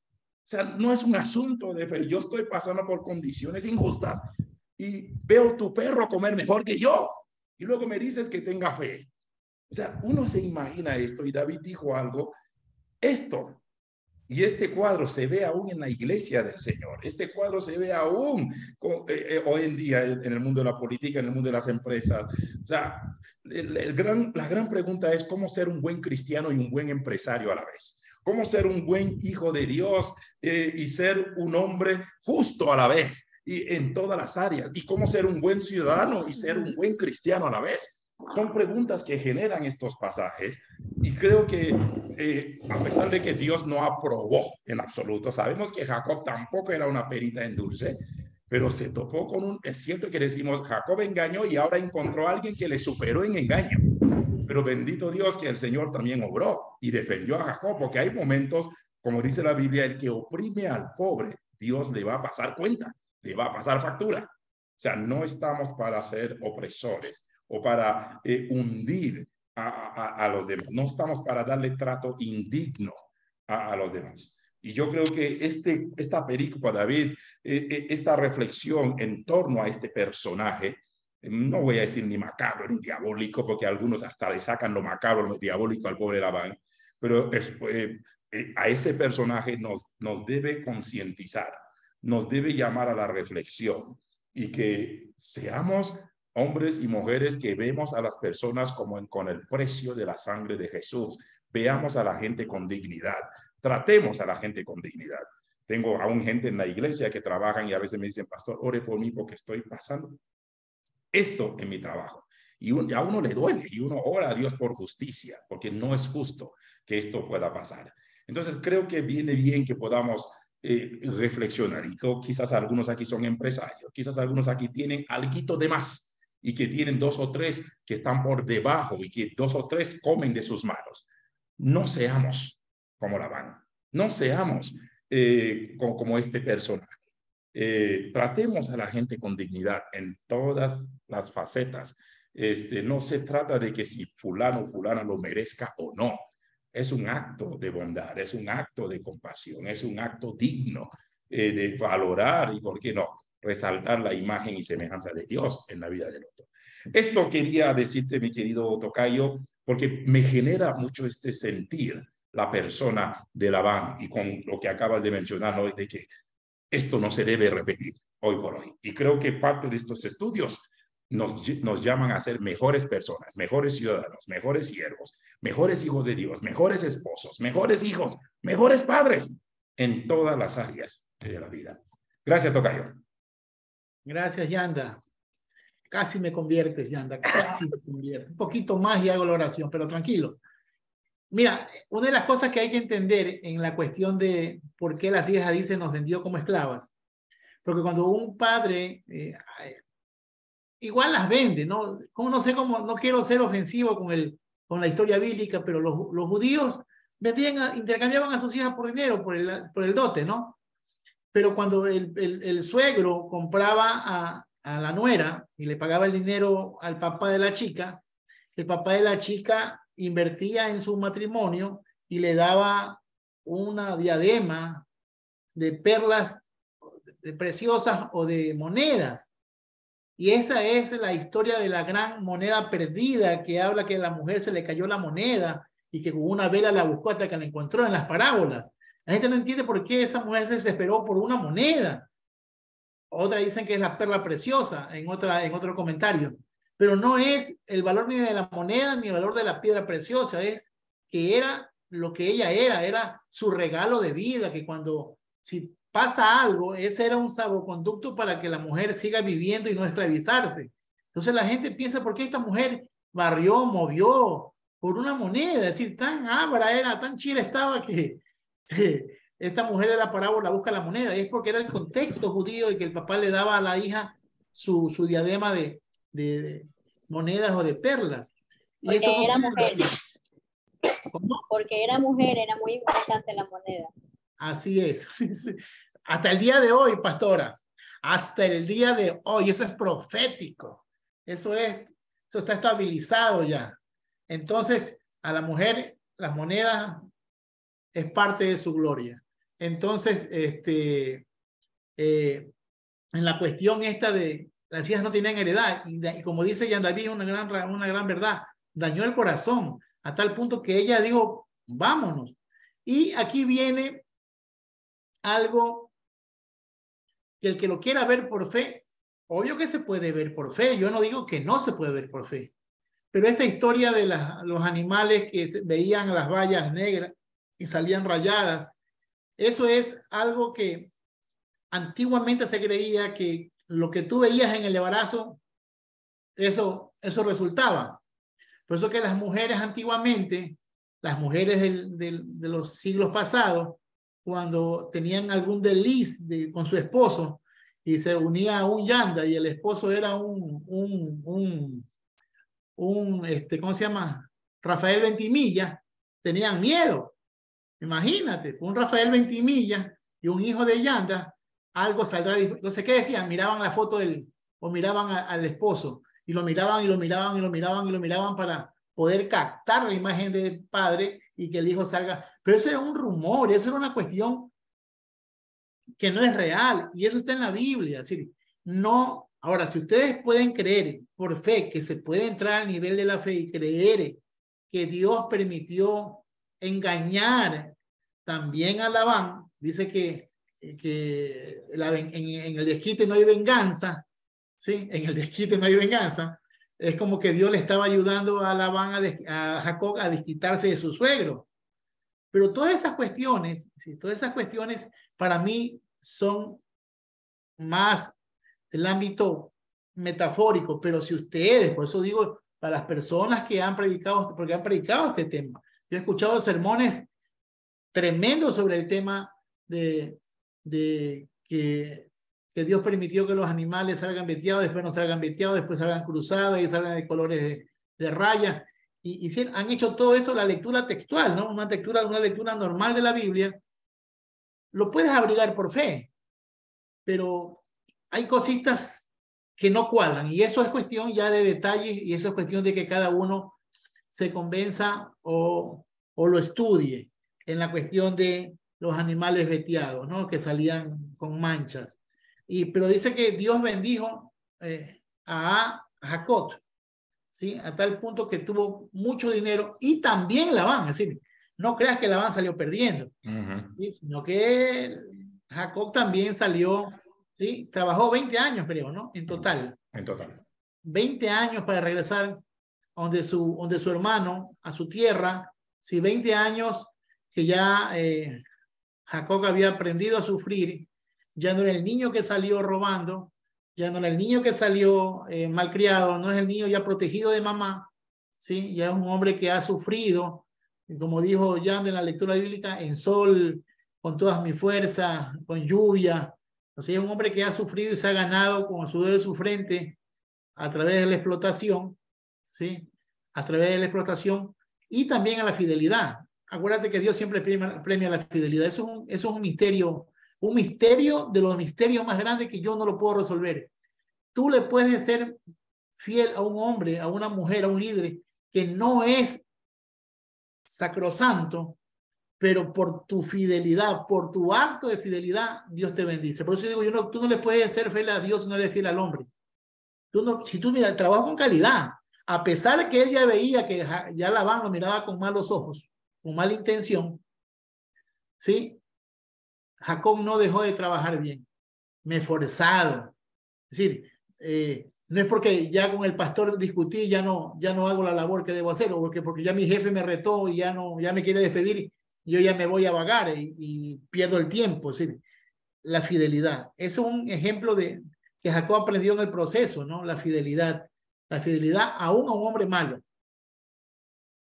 sea, no es un asunto de fe. Yo estoy pasando por condiciones injustas y veo tu perro comer mejor que yo. Y luego me dices que tenga fe. O sea, uno se imagina esto y David dijo algo, esto y este cuadro se ve aún en la iglesia del Señor. Este cuadro se ve aún hoy en día en el mundo de la política, en el mundo de las empresas. O sea, la gran pregunta es cómo ser un buen cristiano y un buen empresario a la vez. Cómo ser un buen hijo de Dios y ser un hombre justo a la vez y en todas las áreas. Y cómo ser un buen ciudadano y ser un buen cristiano a la vez. Son preguntas que generan estos pasajes y creo que a pesar de que Dios no aprobó en absoluto, sabemos que Jacob tampoco era una perita en dulce, pero se topó con es cierto que decimos Jacob engañó y ahora encontró a alguien que le superó en engaño, pero bendito Dios que el Señor también obró y defendió a Jacob, porque hay momentos, como dice la Biblia, el que oprime al pobre, Dios le va a pasar cuenta, le va a pasar factura. O sea, no estamos para ser opresores o para hundir a los demás. No estamos para darle trato indigno a los demás. Y yo creo que esta pericopa, David, esta reflexión en torno a este personaje, no voy a decir ni macabro ni diabólico, porque algunos hasta le sacan lo macabro, lo diabólico al pobre Labán, pero a ese personaje nos debe concientizar, nos debe llamar a la reflexión y que seamos hombres y mujeres que vemos a las personas como con el precio de la sangre de Jesús. Veamos a la gente con dignidad. Tratemos a la gente con dignidad. Tengo aún gente en la iglesia que trabajan y a veces me dicen, pastor, ore por mí porque estoy pasando esto en mi trabajo. Y a uno le duele y uno ora a Dios por justicia, porque no es justo que esto pueda pasar. Entonces creo que viene bien que podamos reflexionar. Y creo, quizás algunos aquí son empresarios, quizás algunos aquí tienen alguito de más y que tienen 2 o 3 que están por debajo y que 2 o 3 comen de sus manos. No seamos como Labán, no seamos como este personaje. Tratemos a la gente con dignidad en todas las facetas. No se trata de que si fulano o fulana lo merezca o no. Es un acto de bondad, es un acto de compasión, es un acto digno de valorar y, ¿por qué no?, resaltar la imagen y semejanza de Dios en la vida del otro. Esto quería decirte, mi querido tocayo, porque me genera mucho este sentir la persona de Labán y con lo que acabas de mencionar hoy, de que esto no se debe repetir hoy por hoy. Y creo que parte de estos estudios nos llaman a ser mejores personas, mejores ciudadanos, mejores siervos, mejores hijos de Dios, mejores esposos, mejores hijos, mejores padres en todas las áreas de la vida. Gracias, tocayo. Gracias, Yanda. Casi me conviertes, Yanda, casi me conviertes. Un poquito más y hago la oración, pero tranquilo. Mira, una de las cosas que hay que entender en la cuestión de por qué las hijas dicen nos vendió como esclavas, porque cuando un padre igual las vende, ¿no? Como no sé cómo, no quiero ser ofensivo con la historia bíblica, pero los judíos intercambiaban a sus hijas por dinero, por el dote, ¿no? Pero cuando el suegro compraba a la nuera y le pagaba el dinero al papá de la chica, el papá de la chica invertía en su matrimonio y le daba una diadema de perlas preciosas o de monedas. Y esa es la historia de la gran moneda perdida, que habla que a la mujer se le cayó la moneda y que con una vela la buscó hasta que la encontró en las parábolas. La gente no entiende por qué esa mujer se desesperó por una moneda. Otra dicen que es la perla preciosa en otro comentario. Pero no es el valor ni de la moneda ni el valor de la piedra preciosa, es que era lo que ella era su regalo de vida, que si pasa algo, ese era un salvoconducto para que la mujer siga viviendo y no esclavizarse. Entonces la gente piensa, ¿por qué esta mujer barrió, movió por una moneda. Es decir, tan ábara era, tan chida estaba que esta mujer de la parábola busca la moneda. Y es porque era el contexto judío de que el papá le daba a la hija su diadema de monedas o de perlas. Y porque esto no era mujer. ¿Cómo? Porque era mujer, era muy importante la moneda. Así es. Hasta el día de hoy, pastora. Hasta el día de hoy. Eso es profético. Eso está estabilizado ya. Entonces, a la mujer, las monedas es parte de su gloria. Entonces, en la cuestión esta de las hijas no tienen heredad, y como dice Jean David, una gran verdad, dañó el corazón a tal punto que ella dijo, vámonos. Y aquí viene algo que el que lo quiera ver por fe, obvio que se puede ver por fe, yo no digo que no se puede ver por fe, pero esa historia de los animales que veían las vallas negras y salían rayadas, eso es algo que antiguamente se creía que lo que tú veías en el embarazo, eso resultaba. Por eso que las mujeres antiguamente, las mujeres de los siglos pasados, cuando tenían algún desliz con su esposo y se unía a un yanda y el esposo era ¿cómo se llama? Rafael Ventimilla, tenían miedo. Imagínate, un Rafael Ventimilla y un hijo de yanda, algo saldrá. Entonces, ¿qué decían? Miraban la foto o miraban al esposo y lo miraban y lo miraban y lo miraban y lo miraban para poder captar la imagen del padre y que el hijo salga. Pero eso era un rumor, eso era una cuestión que no es real y eso está en la Biblia. Es decir, no. Ahora, si ustedes pueden creer por fe que se puede entrar al nivel de la fe y creer que Dios permitió engañar también a Labán, dice que en el desquite no hay venganza, ¿sí? En el desquite no hay venganza. Es como que Dios le estaba ayudando a Labán, a Jacob, a desquitarse de su suegro. Pero todas esas cuestiones, ¿sí? Todas esas cuestiones para mí son más del ámbito metafórico, pero si ustedes, por eso digo, para las personas que han predicado, porque han predicado este tema, yo he escuchado sermones tremendos sobre el tema de que Dios permitió que los animales salgan veteados, después no salgan veteados, después salgan cruzados y salgan de colores de raya. Y han hecho todo eso, la lectura textual, ¿no? Una lectura normal de la Biblia. Lo puedes abrigar por fe, pero hay cositas que no cuadran y eso es cuestión ya de detalles y eso es cuestión de que cada uno se convenza o lo estudie en la cuestión de los animales veteados, ¿no? Que salían con manchas. Pero dice que Dios bendijo a Jacob, ¿sí? A tal punto que tuvo mucho dinero y también Labán. Es decir, no creas que Labán salió perdiendo, ¿sí? Sino que Jacob también salió, ¿sí? Trabajó 20 años, creo, ¿no? En total. 20 años para regresar donde su hermano, a su tierra, ¿sí? 20 años que ya Jacob había aprendido a sufrir, ya no era el niño que salió robando, ya no era el niño que salió malcriado, no es el niño ya protegido de mamá, ¿sí? Ya es un hombre que ha sufrido, como dijo Jan en la lectura bíblica, en sol, con todas mis fuerzas, con lluvia. O sea, es un hombre que ha sufrido y se ha ganado con el sudor de su frente a través de la explotación, ¿sí? A través de la explotación y también a la fidelidad. Acuérdate que Dios siempre premia la fidelidad. Eso es un misterio de los misterios más grandes que yo no lo puedo resolver. Tú le puedes ser fiel a un hombre, a una mujer, a un líder que no es sacrosanto, pero por tu fidelidad, por tu acto de fidelidad, Dios te bendice. Por eso digo, tú no le puedes ser fiel a Dios si no eres fiel al hombre. Si tú miras, trabajas con calidad, a pesar de que él ya veía que ya Labán lo miraba con malos ojos, con mala intención, ¿sí? Jacob no dejó de trabajar bien, me he forzado. Es decir, no es porque ya con el pastor discutí, ya no hago la labor que debo hacer, o porque ya mi jefe me retó y ya me quiere despedir, yo ya me voy a vagar y pierdo el tiempo. Es decir, la fidelidad. Es un ejemplo de que Jacob aprendió en el proceso, ¿no? La fidelidad aún a un hombre malo.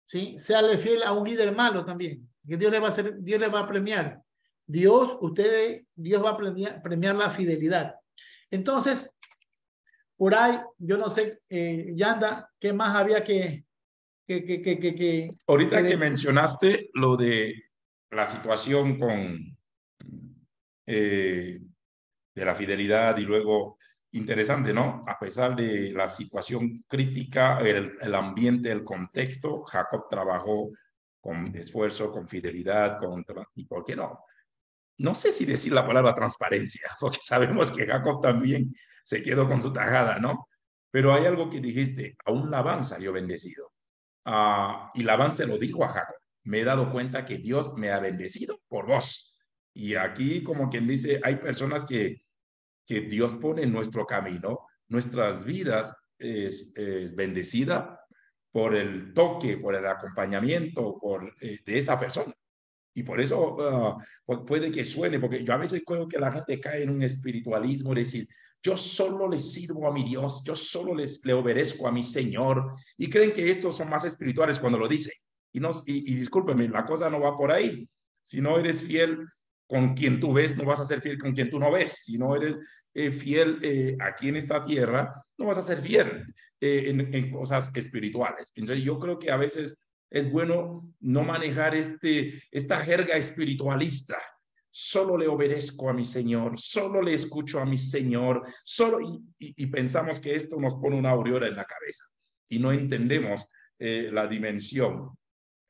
¿sí? Séale fiel a un líder malo también, que Dios le va a hacer, Dios le va a premiar. Dios va a premiar la fidelidad. Entonces, por ahí, yo no sé, Yanda, ¿qué más había Ahorita que mencionaste lo de la situación con de la fidelidad y luego, interesante, ¿no? A pesar de la situación crítica, el ambiente, el contexto, Jacob trabajó con esfuerzo, con fidelidad, ¿y por qué no? No sé si decir la palabra transparencia, porque sabemos que Jacob también se quedó con su tajada, ¿no? Pero hay algo que dijiste, aún Labán salió bendecido. Y Labán se lo dijo a Jacob, me he dado cuenta que Dios me ha bendecido por vos. Y aquí, como quien dice, hay personas que Dios pone en nuestro camino, nuestras vidas es bendecida por el toque, por el acompañamiento de esa persona. Y por eso puede que suene, porque yo a veces creo que la gente cae en un espiritualismo, decir, yo solo le sirvo a mi Dios, yo solo le obedezco a mi Señor, y creen que estos son más espirituales cuando lo dicen. Y discúlpeme, la cosa no va por ahí. Si no eres fiel con quien tú ves, no vas a ser fiel con quien tú no ves. Si no eres fiel aquí en esta tierra, no vas a ser fiel en cosas espirituales. Entonces yo creo que a veces es bueno no manejar esta jerga espiritualista. Solo le obedezco a mi Señor, solo le escucho a mi Señor, y pensamos que esto nos pone una aureola en la cabeza y no entendemos la dimensión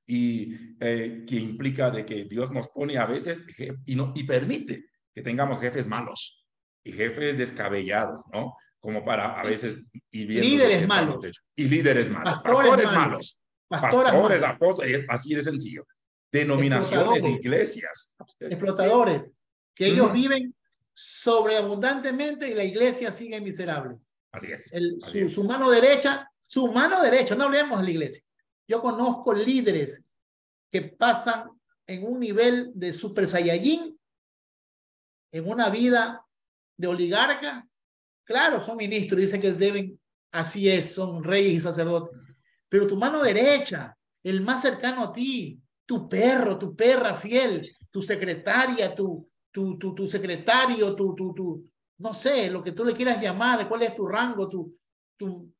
que implica de que Dios nos pone a veces y permite que tengamos jefes malos y jefes descabellados, ¿no? Como para a veces ir viendo líderes malos. Y líderes malos, pastores malos. Pastores, apóstoles, así de sencillo. Denominaciones, iglesias. Explotadores, sí. Que ellos viven sobreabundantemente y la iglesia sigue miserable. Así es. Su mano derecha, no hablemos de la iglesia. Yo conozco líderes que pasan en un nivel de super saiyajin, en una vida de oligarca. Claro, son ministros, dicen que deben, así es, son reyes y sacerdotes. Pero tu mano derecha, el más cercano a ti, tu perro, tu perra fiel, tu secretaria, tu secretario, no sé, lo que tú le quieras llamar, cuál es tu rango, tu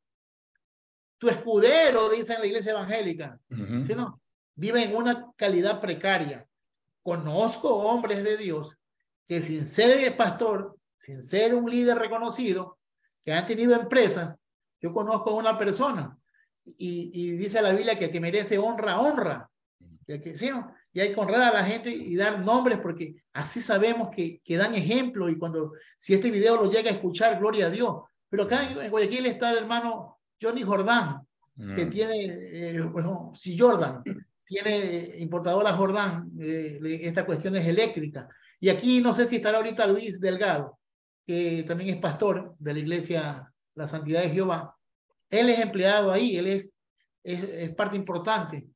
escudero, dicen en la iglesia evangélica. ¿Sí, no? Vive en una calidad precaria. Conozco hombres de Dios que sin ser pastor, sin ser un líder reconocido, que han tenido empresas. Yo conozco a una persona y dice la Biblia que merece honra. ¿Sí, no? Y hay que honrar a la gente y dar nombres porque así sabemos que dan ejemplo y si este video lo llega a escuchar, gloria a Dios. Pero acá en Guayaquil está el hermano Johnny Jordán, que tiene, si Jordan, tiene importadora Jordán, estas cuestiones eléctricas. Y aquí no sé si estará ahorita Luis Delgado, que también es pastor de la iglesia La Santidad de Jehová. Él es empleado ahí, él es parte importante.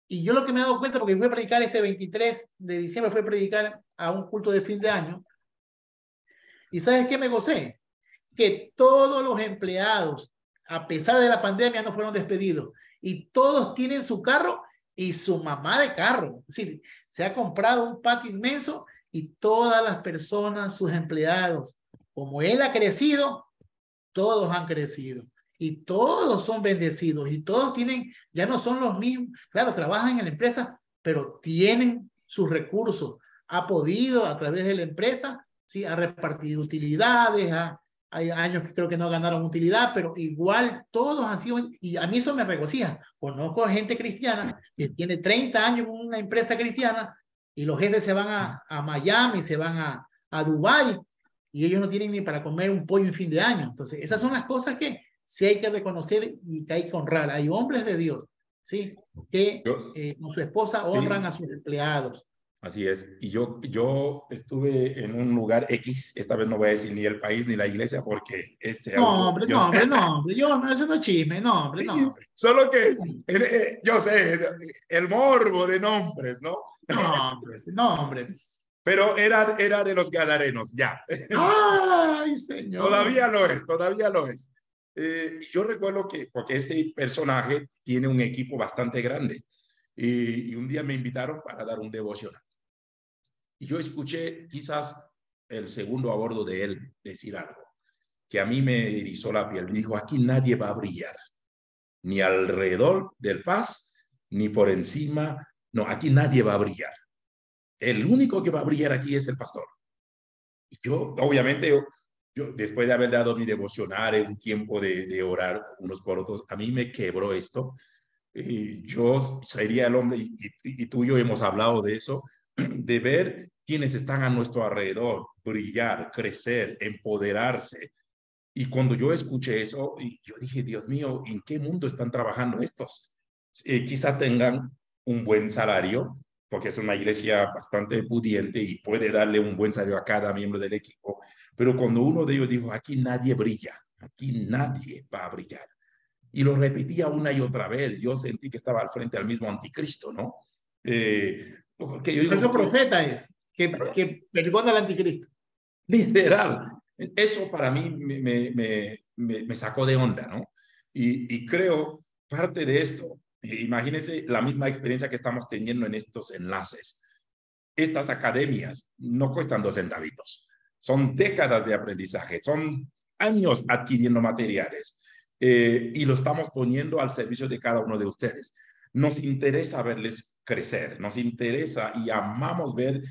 Y yo lo que me he dado cuenta, porque fui a predicar este 23 de diciembre, fui a predicar a un culto de fin de año. ¿Y sabes qué me gocé? Que todos los empleados, a pesar de la pandemia, no fueron despedidos. Y todos tienen su carro y su mamá de carro. Es decir, se ha comprado un patio inmenso y todas las personas, sus empleados, como él ha crecido, todos han crecido. Y todos son bendecidos y todos tienen, ya no son los mismos, claro, trabajan en la empresa, pero tienen sus recursos. Ha podido a través de la empresa, sí, ha repartido utilidades, hay años que creo que no ganaron utilidad, pero igual todos han sido, y a mí eso me regocija. Conozco gente cristiana que tiene 30 años en una empresa cristiana y los jefes se van a Miami, se van a Dubái y ellos no tienen ni para comer un pollo en fin de año. Entonces, esas son las cosas que sí hay que reconocer y que hay que honrar. Hay hombres de Dios, ¿sí? Que con su esposa honran a sus empleados. Así es. Y yo estuve en un lugar X, esta vez no voy a decir ni el país ni la iglesia porque No, hombre, eso no es chisme, no. Solo que, yo sé, el morbo de nombres, ¿no? No, hombre. Pero era de los gadarenos, ya. ¡Ay, señor! Todavía lo es. Y yo recuerdo que, porque este personaje tiene un equipo bastante grande, y un día me invitaron para dar un devocional. Y yo escuché quizás el segundo a bordo de él decir algo que a mí me erizó la piel. Dijo, aquí nadie va a brillar, ni alrededor del paz, ni por encima. No, aquí nadie va a brillar. El único que va a brillar aquí es el pastor. Y yo, obviamente, yo después de haber dado mi devocional, un tiempo de orar unos por otros, a mí me quebró esto. Yo sería el hombre, y tú y yo hemos hablado de eso, de ver quienes están a nuestro alrededor, brillar, crecer, empoderarse. Y cuando yo escuché eso, y yo dije, Dios mío, ¿en qué mundo están trabajando estos? Quizás tengan un buen salario, porque es una iglesia bastante pudiente y puede darle un buen salario a cada miembro del equipo. Pero cuando uno de ellos dijo, aquí nadie brilla, aquí nadie va a brillar. Y lo repetía una y otra vez. Yo sentí que estaba al frente al mismo anticristo, ¿no? Que yo digo, Falso profeta es, que perdona al anticristo. literal. Eso para mí me sacó de onda, ¿no? Y creo parte de esto, imagínense la misma experiencia que estamos teniendo en estos enlaces. Estas academias no cuestan 2 centavitos, son décadas de aprendizaje, son años adquiriendo materiales, y lo estamos poniendo al servicio de cada uno de ustedes. Nos interesa verles crecer, nos interesa y amamos ver,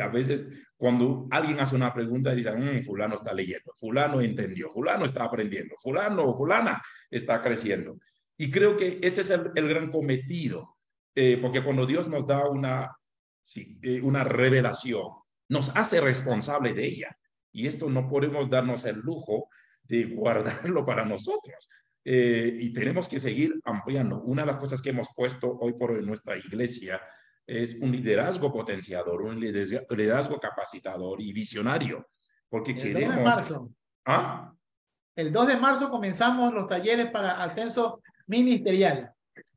a veces cuando alguien hace una pregunta y dice, fulano está leyendo, fulano entendió, fulano está aprendiendo, fulano o fulana está creciendo. Y creo que ese es el gran cometido, porque cuando Dios nos da una revelación, nos hace responsable de ella. Y esto no podemos darnos el lujo de guardarlo para nosotros. Y tenemos que seguir ampliando. Una de las cosas que hemos puesto hoy por hoy en nuestra iglesia es un liderazgo potenciador, un liderazgo capacitador y visionario, porque El 2 de marzo. ¿Ah? El 2 de marzo comenzamos los talleres para ascenso ministerial.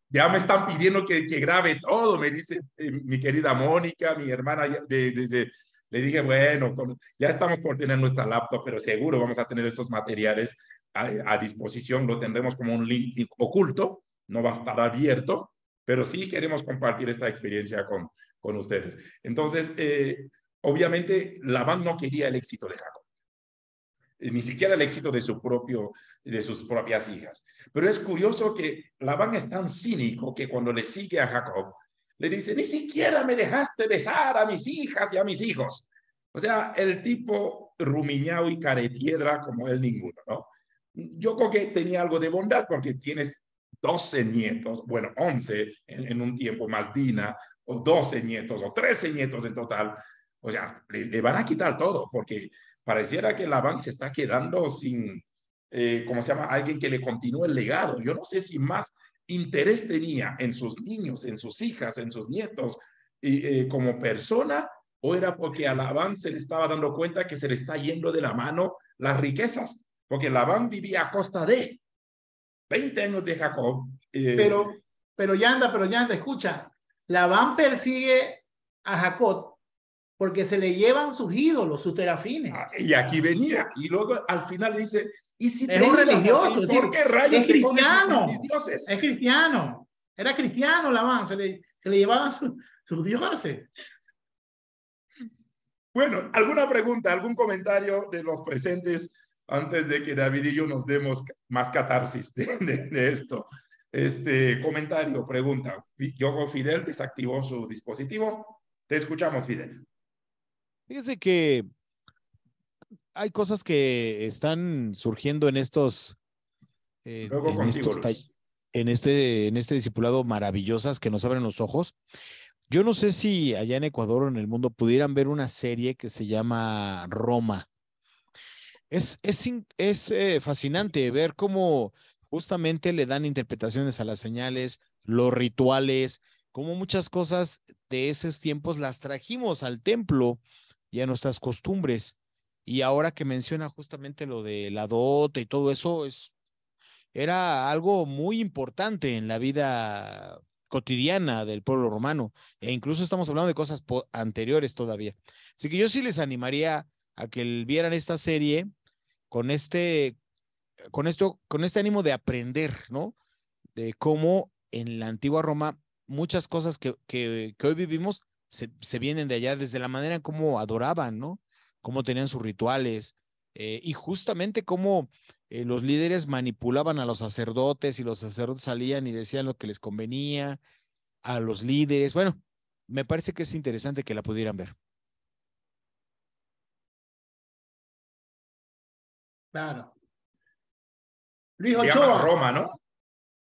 Ya me están pidiendo que grabe todo, me dice mi querida Mónica, mi hermana, le dije, bueno, ya estamos por tener nuestra laptop, pero seguro vamos a tener estos materiales a disposición, lo tendremos como un link oculto, no va a estar abierto, pero sí queremos compartir esta experiencia con ustedes. Entonces, obviamente, Labán no quería el éxito de Jacob, ni siquiera el éxito de sus propias hijas. Pero es curioso que Labán es tan cínico que cuando le sigue a Jacob, le dice, ni siquiera me dejaste besar a mis hijas y a mis hijos. O sea, el tipo rumiñado y carepiedra como él ninguno, ¿no? Yo creo que tenía algo de bondad porque tienes 12 nietos, bueno, 11 en un tiempo más Dina, o 12 nietos, o 13 nietos en total. O sea, le van a quitar todo porque pareciera que Labán se está quedando sin, ¿cómo se llama? Alguien que le continúe el legado. Yo no sé si más interés tenía en sus niños, en sus hijas, en sus nietos, como persona, o era porque a Labán se le estaba dando cuenta que se le está yendo de la mano las riquezas, porque Labán vivía a costa de 20 años de Jacob. Pero Yanda, escucha, Labán persigue a Jacob porque se le llevan sus ídolos, sus terafines. Y aquí venía, y luego al final dice, ¿y si es un religioso? Así, ¿por qué rayos es cristiano, mis dioses? Es cristiano, era cristiano Labán, se le llevaban sus dioses. Bueno, ¿alguna pregunta, algún comentario de los presentes antes de que David y yo nos demos más catarsis de esto? Comentario, pregunta. Fidel desactivó su dispositivo. Te escuchamos, Fidel. Fíjese que hay cosas que están surgiendo en estos, en este discipulado maravillosas que nos abren los ojos. Yo no sé si allá en Ecuador o en el mundo pudieran ver una serie que se llama Roma. Es fascinante ver cómo justamente le dan interpretaciones a las señales, los rituales, cómo muchas cosas de esos tiempos las trajimos al templo y a nuestras costumbres. Y ahora que menciona justamente lo de la dote y todo eso, era algo muy importante en la vida cotidiana del pueblo romano. E incluso estamos hablando de cosas anteriores todavía. Así que yo sí les animaría a que vieran esta serie con con este ánimo de aprender, ¿no? De cómo en la antigua Roma muchas cosas que hoy vivimos se vienen de allá, desde la manera en cómo adoraban, ¿no? Cómo tenían sus rituales, y justamente cómo los líderes manipulaban a los sacerdotes y los sacerdotes salían y decían lo que les convenía a los líderes. Bueno, me parece que es interesante que la pudieran ver. Claro. Luis Se Ochoa. llama Roma, ¿no?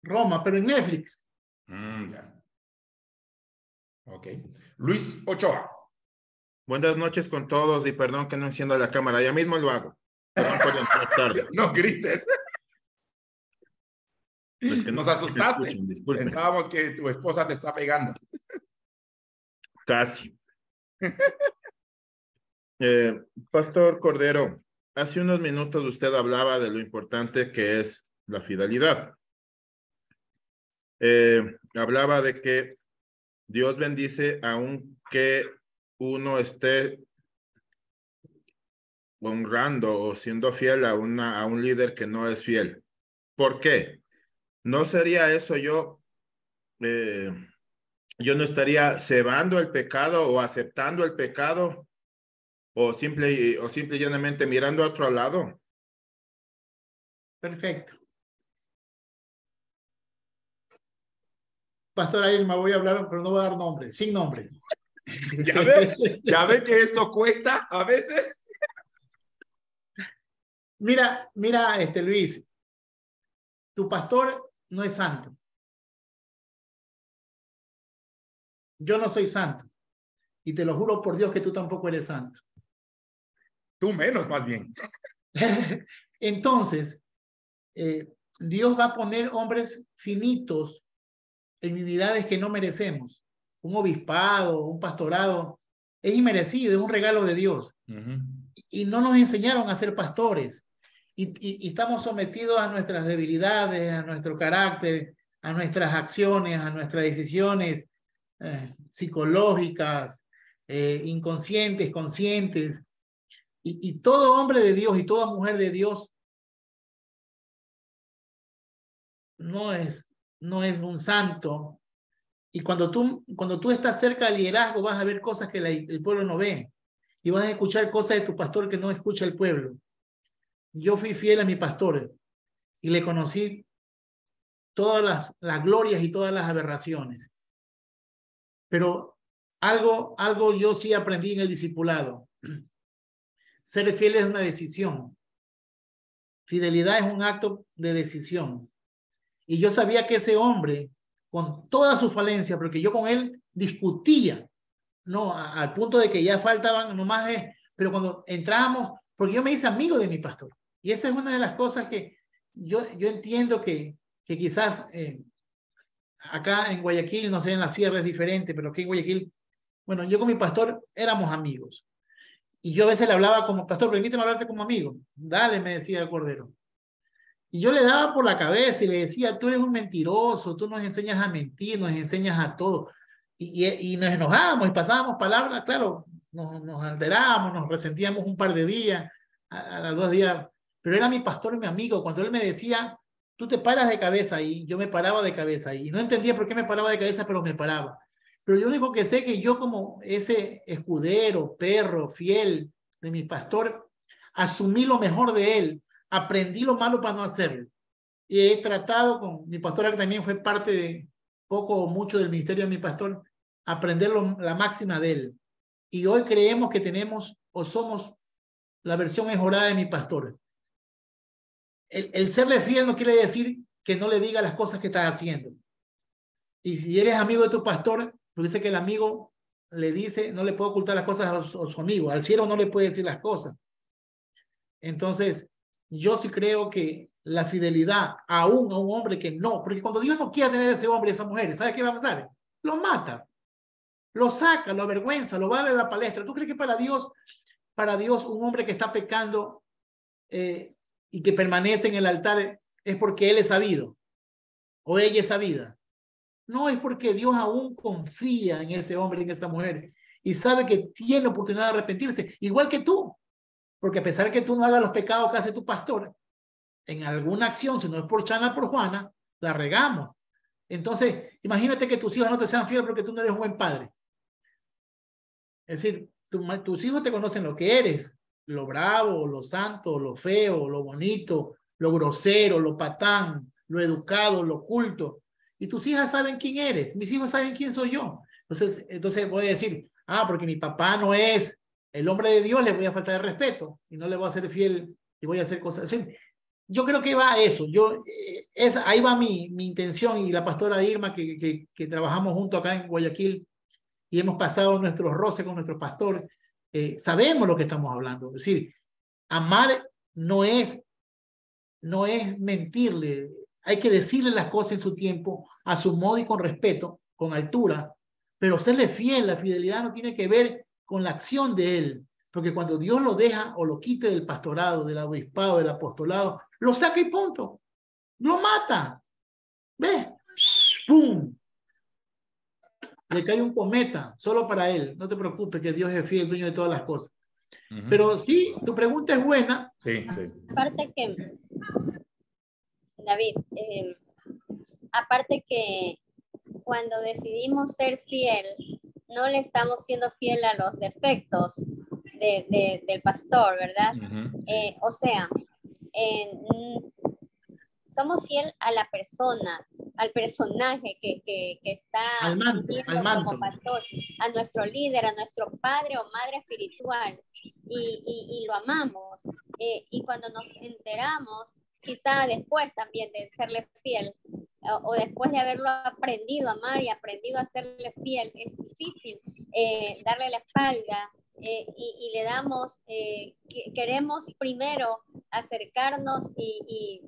Roma, pero en Netflix. Ya. Ok. Luis Ochoa. Buenas noches con todos y perdón que no enciendo la cámara. Ya mismo lo hago. Perdón por entrar tarde. No grites. Es que Nos asustaste. Disculpen. Pensábamos que tu esposa te está pegando. Casi. Pastor Cordero, hace unos minutos usted hablaba de lo importante que es la fidelidad. Hablaba de que Dios bendice aunque uno esté honrando o siendo fiel a un líder que no es fiel. ¿Por qué? ¿No sería eso yo no estaría cebando el pecado o aceptando el pecado o simple y llanamente mirando a otro lado? Perfecto. Pastor Irma, voy a hablar, pero no voy a dar nombre, sin nombre. ¿Ya ve que esto cuesta a veces? Mira, Luis, tu pastor no es santo. Yo no soy santo. Y te lo juro por Dios que tú tampoco eres santo. Tú menos, más bien. Entonces, Dios va a poner hombres finitos en dignidades que no merecemos. Un obispado, un pastorado, es inmerecido, es un regalo de Dios. Y no nos enseñaron a ser pastores. Y estamos sometidos a nuestras debilidades, a nuestro carácter, a nuestras acciones, a nuestras decisiones psicológicas, inconscientes, conscientes. Y todo hombre de Dios y toda mujer de Dios no es un santo. Y cuando tú estás cerca del liderazgo, vas a ver cosas que el pueblo no ve. Y vas a escuchar cosas de tu pastor que no escucha el pueblo. Yo fui fiel a mi pastor y le conocí todas las glorias y todas las aberraciones. Pero algo yo sí aprendí en el discipulado. Ser fiel es una decisión. Fidelidad es un acto de decisión. Y yo sabía que ese hombre, con toda su falencia, porque yo con él discutía, no, al punto de que ya faltaban nomás, pero cuando entrábamos, porque yo me hice amigo de mi pastor. Y esa es una de las cosas que yo entiendo que quizás acá en Guayaquil, no sé, en la sierra es diferente, pero aquí en Guayaquil, bueno, yo con mi pastor éramos amigos. Y yo a veces le hablaba como, pastor, permíteme hablarte como amigo. Dale, me decía el Cordero. Y yo le daba por la cabeza y le decía, tú eres un mentiroso, tú nos enseñas a mentir, nos enseñas a todo. Y nos enojábamos y pasábamos palabras, claro, nos alterábamos, nos resentíamos un par de días, a los 2 días, pero era mi pastor y mi amigo. Cuando él me decía, tú te paras de cabeza ahí, yo me paraba de cabeza ahí. No entendía por qué me paraba de cabeza, pero me paraba. Pero yo único que sé que yo como ese escudero, perro, fiel de mi pastor, asumí lo mejor de él, aprendí lo malo para no hacerlo. Y he tratado con mi pastora, que también fue parte de poco o mucho del ministerio de mi pastor, aprender la máxima de él. Y hoy creemos que tenemos o somos la versión mejorada de mi pastor. El serle fiel no quiere decir que no le diga las cosas que estás haciendo. Y si eres amigo de tu pastor, porque dice que el amigo le dice, no le puede ocultar las cosas a su amigo, al siervo no le puede decir las cosas. Entonces, yo sí creo que la fidelidad aún a un hombre que no, porque cuando Dios no quiere tener a ese hombre y esa mujer, ¿sabe qué va a pasar? Lo mata, lo saca, lo avergüenza, lo va de la palestra. ¿Tú crees que para Dios un hombre que está pecando y que permanece en el altar es porque él es sabido o ella es sabida? No, es porque Dios aún confía en ese hombre y en esa mujer y sabe que tiene oportunidad de arrepentirse, igual que tú. Porque a pesar que tú no hagas los pecados que hace tu pastor, en alguna acción, si no es por Chana, por Juana, la regamos. Entonces, imagínate que tus hijos no te sean fieles porque tú no eres un buen padre. Es decir, tus hijos te conocen lo que eres, lo bravo, lo santo, lo feo, lo bonito, lo grosero, lo patán, lo educado, lo culto. Y tus hijas saben quién eres. Mis hijos saben quién soy yo. Entonces voy a decir, porque mi papá no es el hombre de Dios, le voy a faltar el respeto y no le voy a ser fiel y voy a hacer cosas así. Yo creo que va a eso. Ahí va mi intención, y la pastora Irma, que trabajamos junto acá en Guayaquil y hemos pasado nuestros roces con nuestros pastores, sabemos lo que estamos hablando. Es decir, amar no es mentirle. Hay que decirle las cosas en su tiempo, a su modo y con respeto, con altura, pero serle fiel. La fidelidad no tiene que ver con la acción de él, porque cuando Dios lo deja o lo quite del pastorado, del obispado, del apostolado, lo saca y punto. Lo mata. ¿Ves? ¡Pum! Le cae un cometa solo para él. No te preocupes, que Dios es fiel, dueño de todas las cosas. Pero sí, tu pregunta es buena. Sí. Aparte que, David, aparte que cuando decidimos ser fiel, no le estamos siendo fiel a los defectos del pastor, ¿verdad? O sea, somos fiel a la persona, al personaje que está al manto. como pastor, a nuestro líder, a nuestro padre o madre espiritual, y lo amamos. Y cuando nos enteramos, quizá después también de serle fiel, o después de haberlo aprendido a amar y aprendido a serle fiel, es difícil darle la espalda, y le damos, queremos primero acercarnos y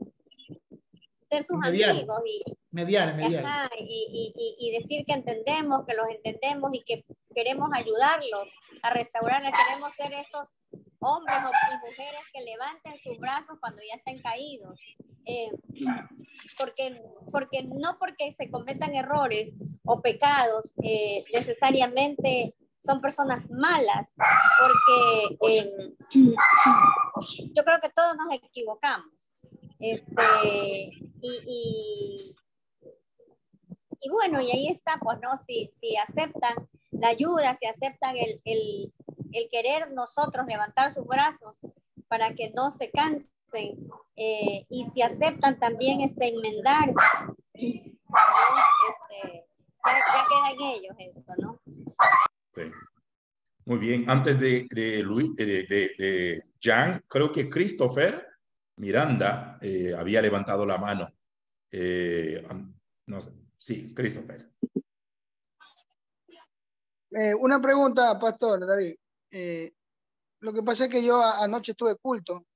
ser sus amigos y mediar. Ajá, y decir que entendemos, que los entendemos y que queremos ayudarlos a restaurarles. Queremos ser esos hombres y mujeres que levanten sus brazos cuando ya estén caídos, porque no porque se cometan errores o pecados necesariamente son personas malas, porque yo creo que todos nos equivocamos. Y bueno, y ahí está, pues, ¿no? Si aceptan la ayuda, si aceptan el querer nosotros levantar sus brazos para que no se cansen, y si aceptan también enmendar, ya queda en ellos eso, ¿no? Sí. Muy bien. Antes de Jan, creo que Christopher Miranda había levantado la mano. No sé. Sí, Christopher. Una pregunta, pastor David. Lo que pasa es que yo anoche tuve culto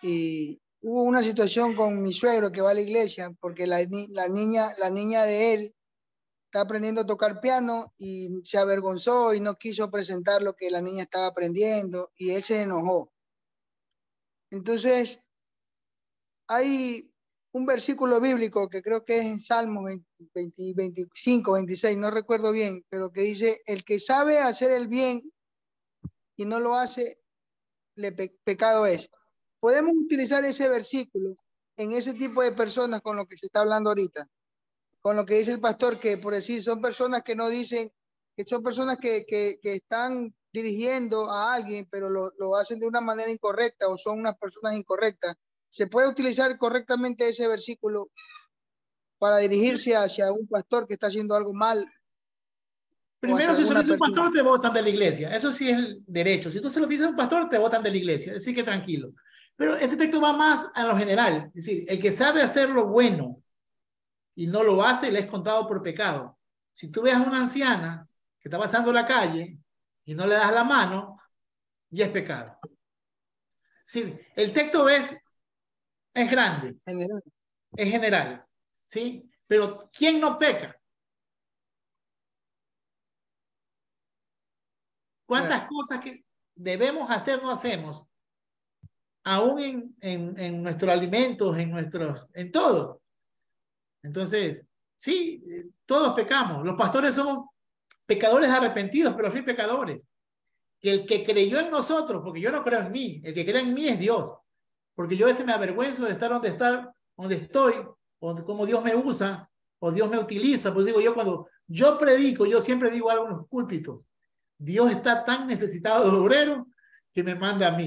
y hubo una situación con mi suegro que va a la iglesia porque la niña de él está aprendiendo a tocar piano y se avergonzó y no quiso presentar lo que la niña estaba aprendiendo y él se enojó. Entonces, hay un versículo bíblico que creo que es en Salmo 25, 26, no recuerdo bien, pero que dice, el que sabe hacer el bien y no lo hace, pecado es. Podemos utilizar ese versículo en ese tipo de personas con lo que se está hablando ahorita, con lo que dice el pastor, que por decir son personas que no dicen, que son personas que están dirigiendo a alguien, pero lo hacen de una manera incorrecta o son unas personas incorrectas. ¿Se puede utilizar correctamente ese versículo para dirigirse hacia un pastor que está haciendo algo mal? Primero, si se lo dice un pastor, te botan de la iglesia. Eso sí es el derecho. Si tú se lo dices a un pastor, te botan de la iglesia. Así que tranquilo. Pero ese texto va más a lo general. Es decir, el que sabe hacer lo bueno y no lo hace, le es contado por pecado. Si tú ves a una anciana que está pasando la calle y no le das la mano, ya es pecado. Es decir, el texto es grande, es general, ¿sí? Pero ¿quién no peca? ¿Cuántas cosas que debemos hacer no hacemos? Aún en nuestros alimentos, en todo. Entonces, sí, todos pecamos. Los pastores somos pecadores arrepentidos, pero al fin pecadores. El que creyó en nosotros, porque yo no creo en mí, el que cree en mí es Dios. porque yo a veces me avergüenzo de estar donde estoy, o cómo Dios me usa, o Dios me utiliza. Pues digo yo, cuando yo predico, yo siempre digo algo en los púlpitos. Dios está tan necesitado de obreros que me manda a mí.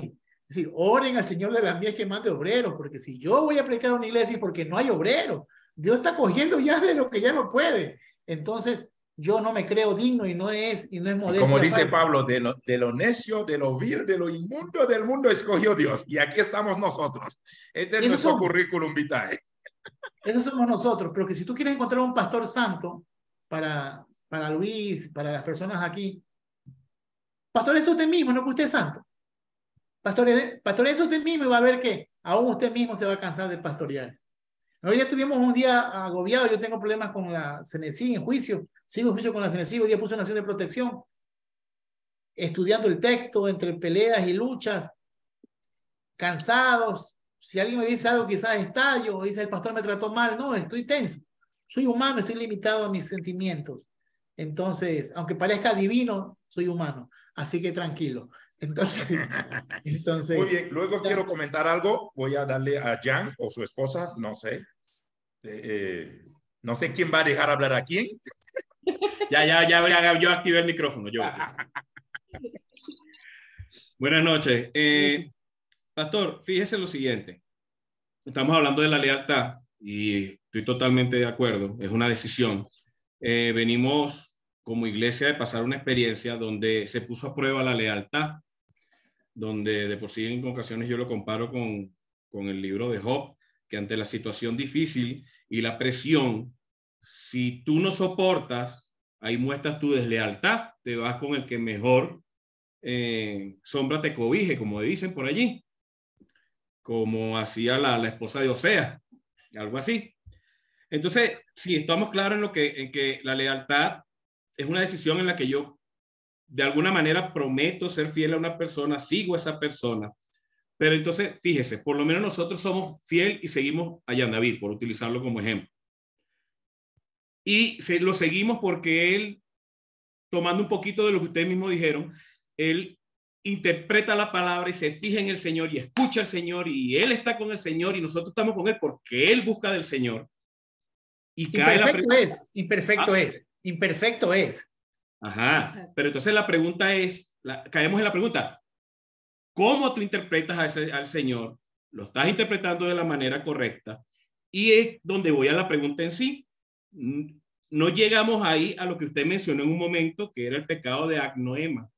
Es decir, oren al Señor de la mies que mande obreros, porque si yo voy a predicar a una iglesia es porque no hay obreros. Dios está cogiendo ya de lo que ya no puede. Entonces, yo no me creo digno y no es modesto. Como dice Pablo, de lo necio, de lo vil, de lo inmundo del mundo escogió Dios. Y aquí estamos nosotros. Este es nuestro currículum vitae. Eso somos nosotros. Pero que si tú quieres encontrar un pastor santo para Luis, para las personas aquí, pastor es usted mismo, no que usted es santo. Pastor es usted mismo y va a ver que aún usted mismo se va a cansar de pastorear. Hoy ya tuvimos un día agobiado. Yo tengo problemas con la CNC en juicio. Sigo en juicio con la CNC. Hoy día puse una acción de protección. Estudiando el texto, entre peleas y luchas. Cansados. Si alguien me dice algo, quizás estallo. O dice, el pastor me trató mal. No, estoy tenso. Soy humano, estoy limitado a mis sentimientos. Entonces, aunque parezca divino, soy humano. Así que tranquilo. Entonces. Muy bien, luego quiero comentar algo. Voy a darle a Jan o su esposa, no sé. No sé quién va a dejar hablar a quién. Ya, yo activé el micrófono. Buenas noches. Pastor, fíjese lo siguiente. Estamos hablando de la lealtad y estoy totalmente de acuerdo. Es una decisión. Venimos como iglesia de pasar una experiencia donde se puso a prueba la lealtad, donde de por sí en ocasiones yo lo comparo con el libro de Job, que ante la situación difícil y la presión, si tú no soportas, ahí muestras tu deslealtad, te vas con el que mejor sombra te cobije, como dicen por allí, como hacía la esposa de Oseas, algo así. Entonces, sí, estamos claros en que la lealtad es una decisión en la que yo de alguna manera prometo ser fiel a una persona, sigo a esa persona. Pero entonces, fíjese, por lo menos nosotros somos fiel y seguimos a Jan David, por utilizarlo como ejemplo. Y lo seguimos porque él, tomando un poquito de lo que ustedes mismos dijeron, él interpreta la palabra y se fija en el Señor y escucha al Señor y él está con el Señor y nosotros estamos con él porque él busca del Señor. Y cae la pregunta. Imperfecto es. Ajá, pero entonces la pregunta es, caemos en la pregunta, ¿cómo tú interpretas al Señor? ¿Lo estás interpretando de la manera correcta? Y es donde voy a la pregunta en sí. No llegamos ahí a lo que usted mencionó en un momento, que era el pecado de Agnoema.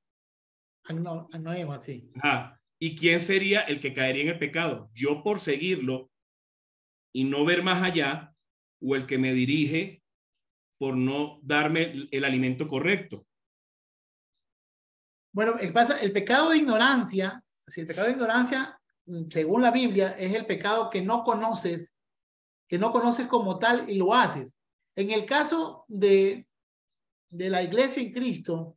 Agnoema, sí. Ajá. ¿Y quién sería el que caería en el pecado? ¿Yo por seguirlo y no ver más allá, o el que me dirige por no darme el alimento correcto? Bueno, el pecado de ignorancia, el pecado de ignorancia, según la Biblia, es el pecado que no conoces como tal y lo haces. En el caso de la iglesia en Cristo,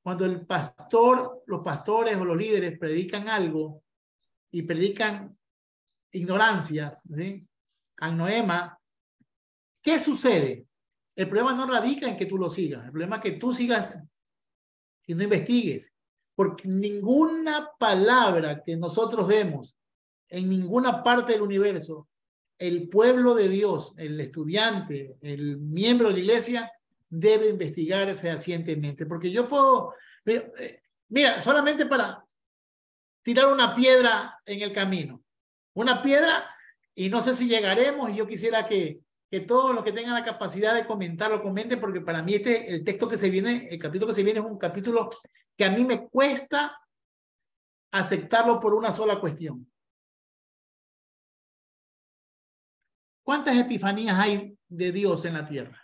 cuando los pastores o los líderes predican algo y predican ignorancias, ¿sí? Agnoema, ¿qué sucede? El problema no radica en que tú lo sigas. El problema es que tú sigas y no investigues. Porque ninguna palabra que nosotros demos en ninguna parte del universo, el pueblo de Dios, el estudiante, el miembro de la iglesia, debe investigar fehacientemente. Porque yo puedo, mira, solamente para tirar una piedra en el camino. Una piedra, y no sé si llegaremos, y yo quisiera que todos los que tengan la capacidad de comentarlo, comenten, porque para mí el texto que se viene, el capítulo que se viene es un capítulo que a mí me cuesta aceptarlo por una sola cuestión. ¿Cuántas epifanías hay de Dios en la tierra?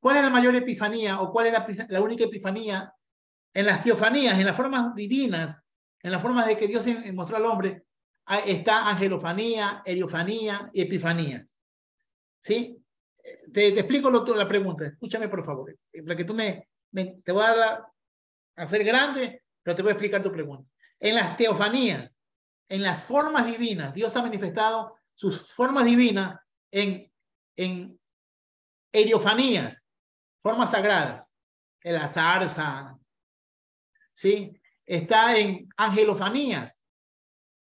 ¿Cuál es la mayor epifanía o cuál es la única epifanía? En las teofanías, en las formas divinas, en las formas de que Dios mostró al hombre, está angelofanía, eriofanía y epifanías. ¿Sí? Te explico la pregunta. Escúchame, por favor. Para que tú te voy a hacer grande, pero te voy a explicar tu pregunta. En las teofanías, en las formas divinas, Dios ha manifestado sus formas divinas en eriofanías, formas sagradas. En la zarza, ¿sí? Está en angelofanías,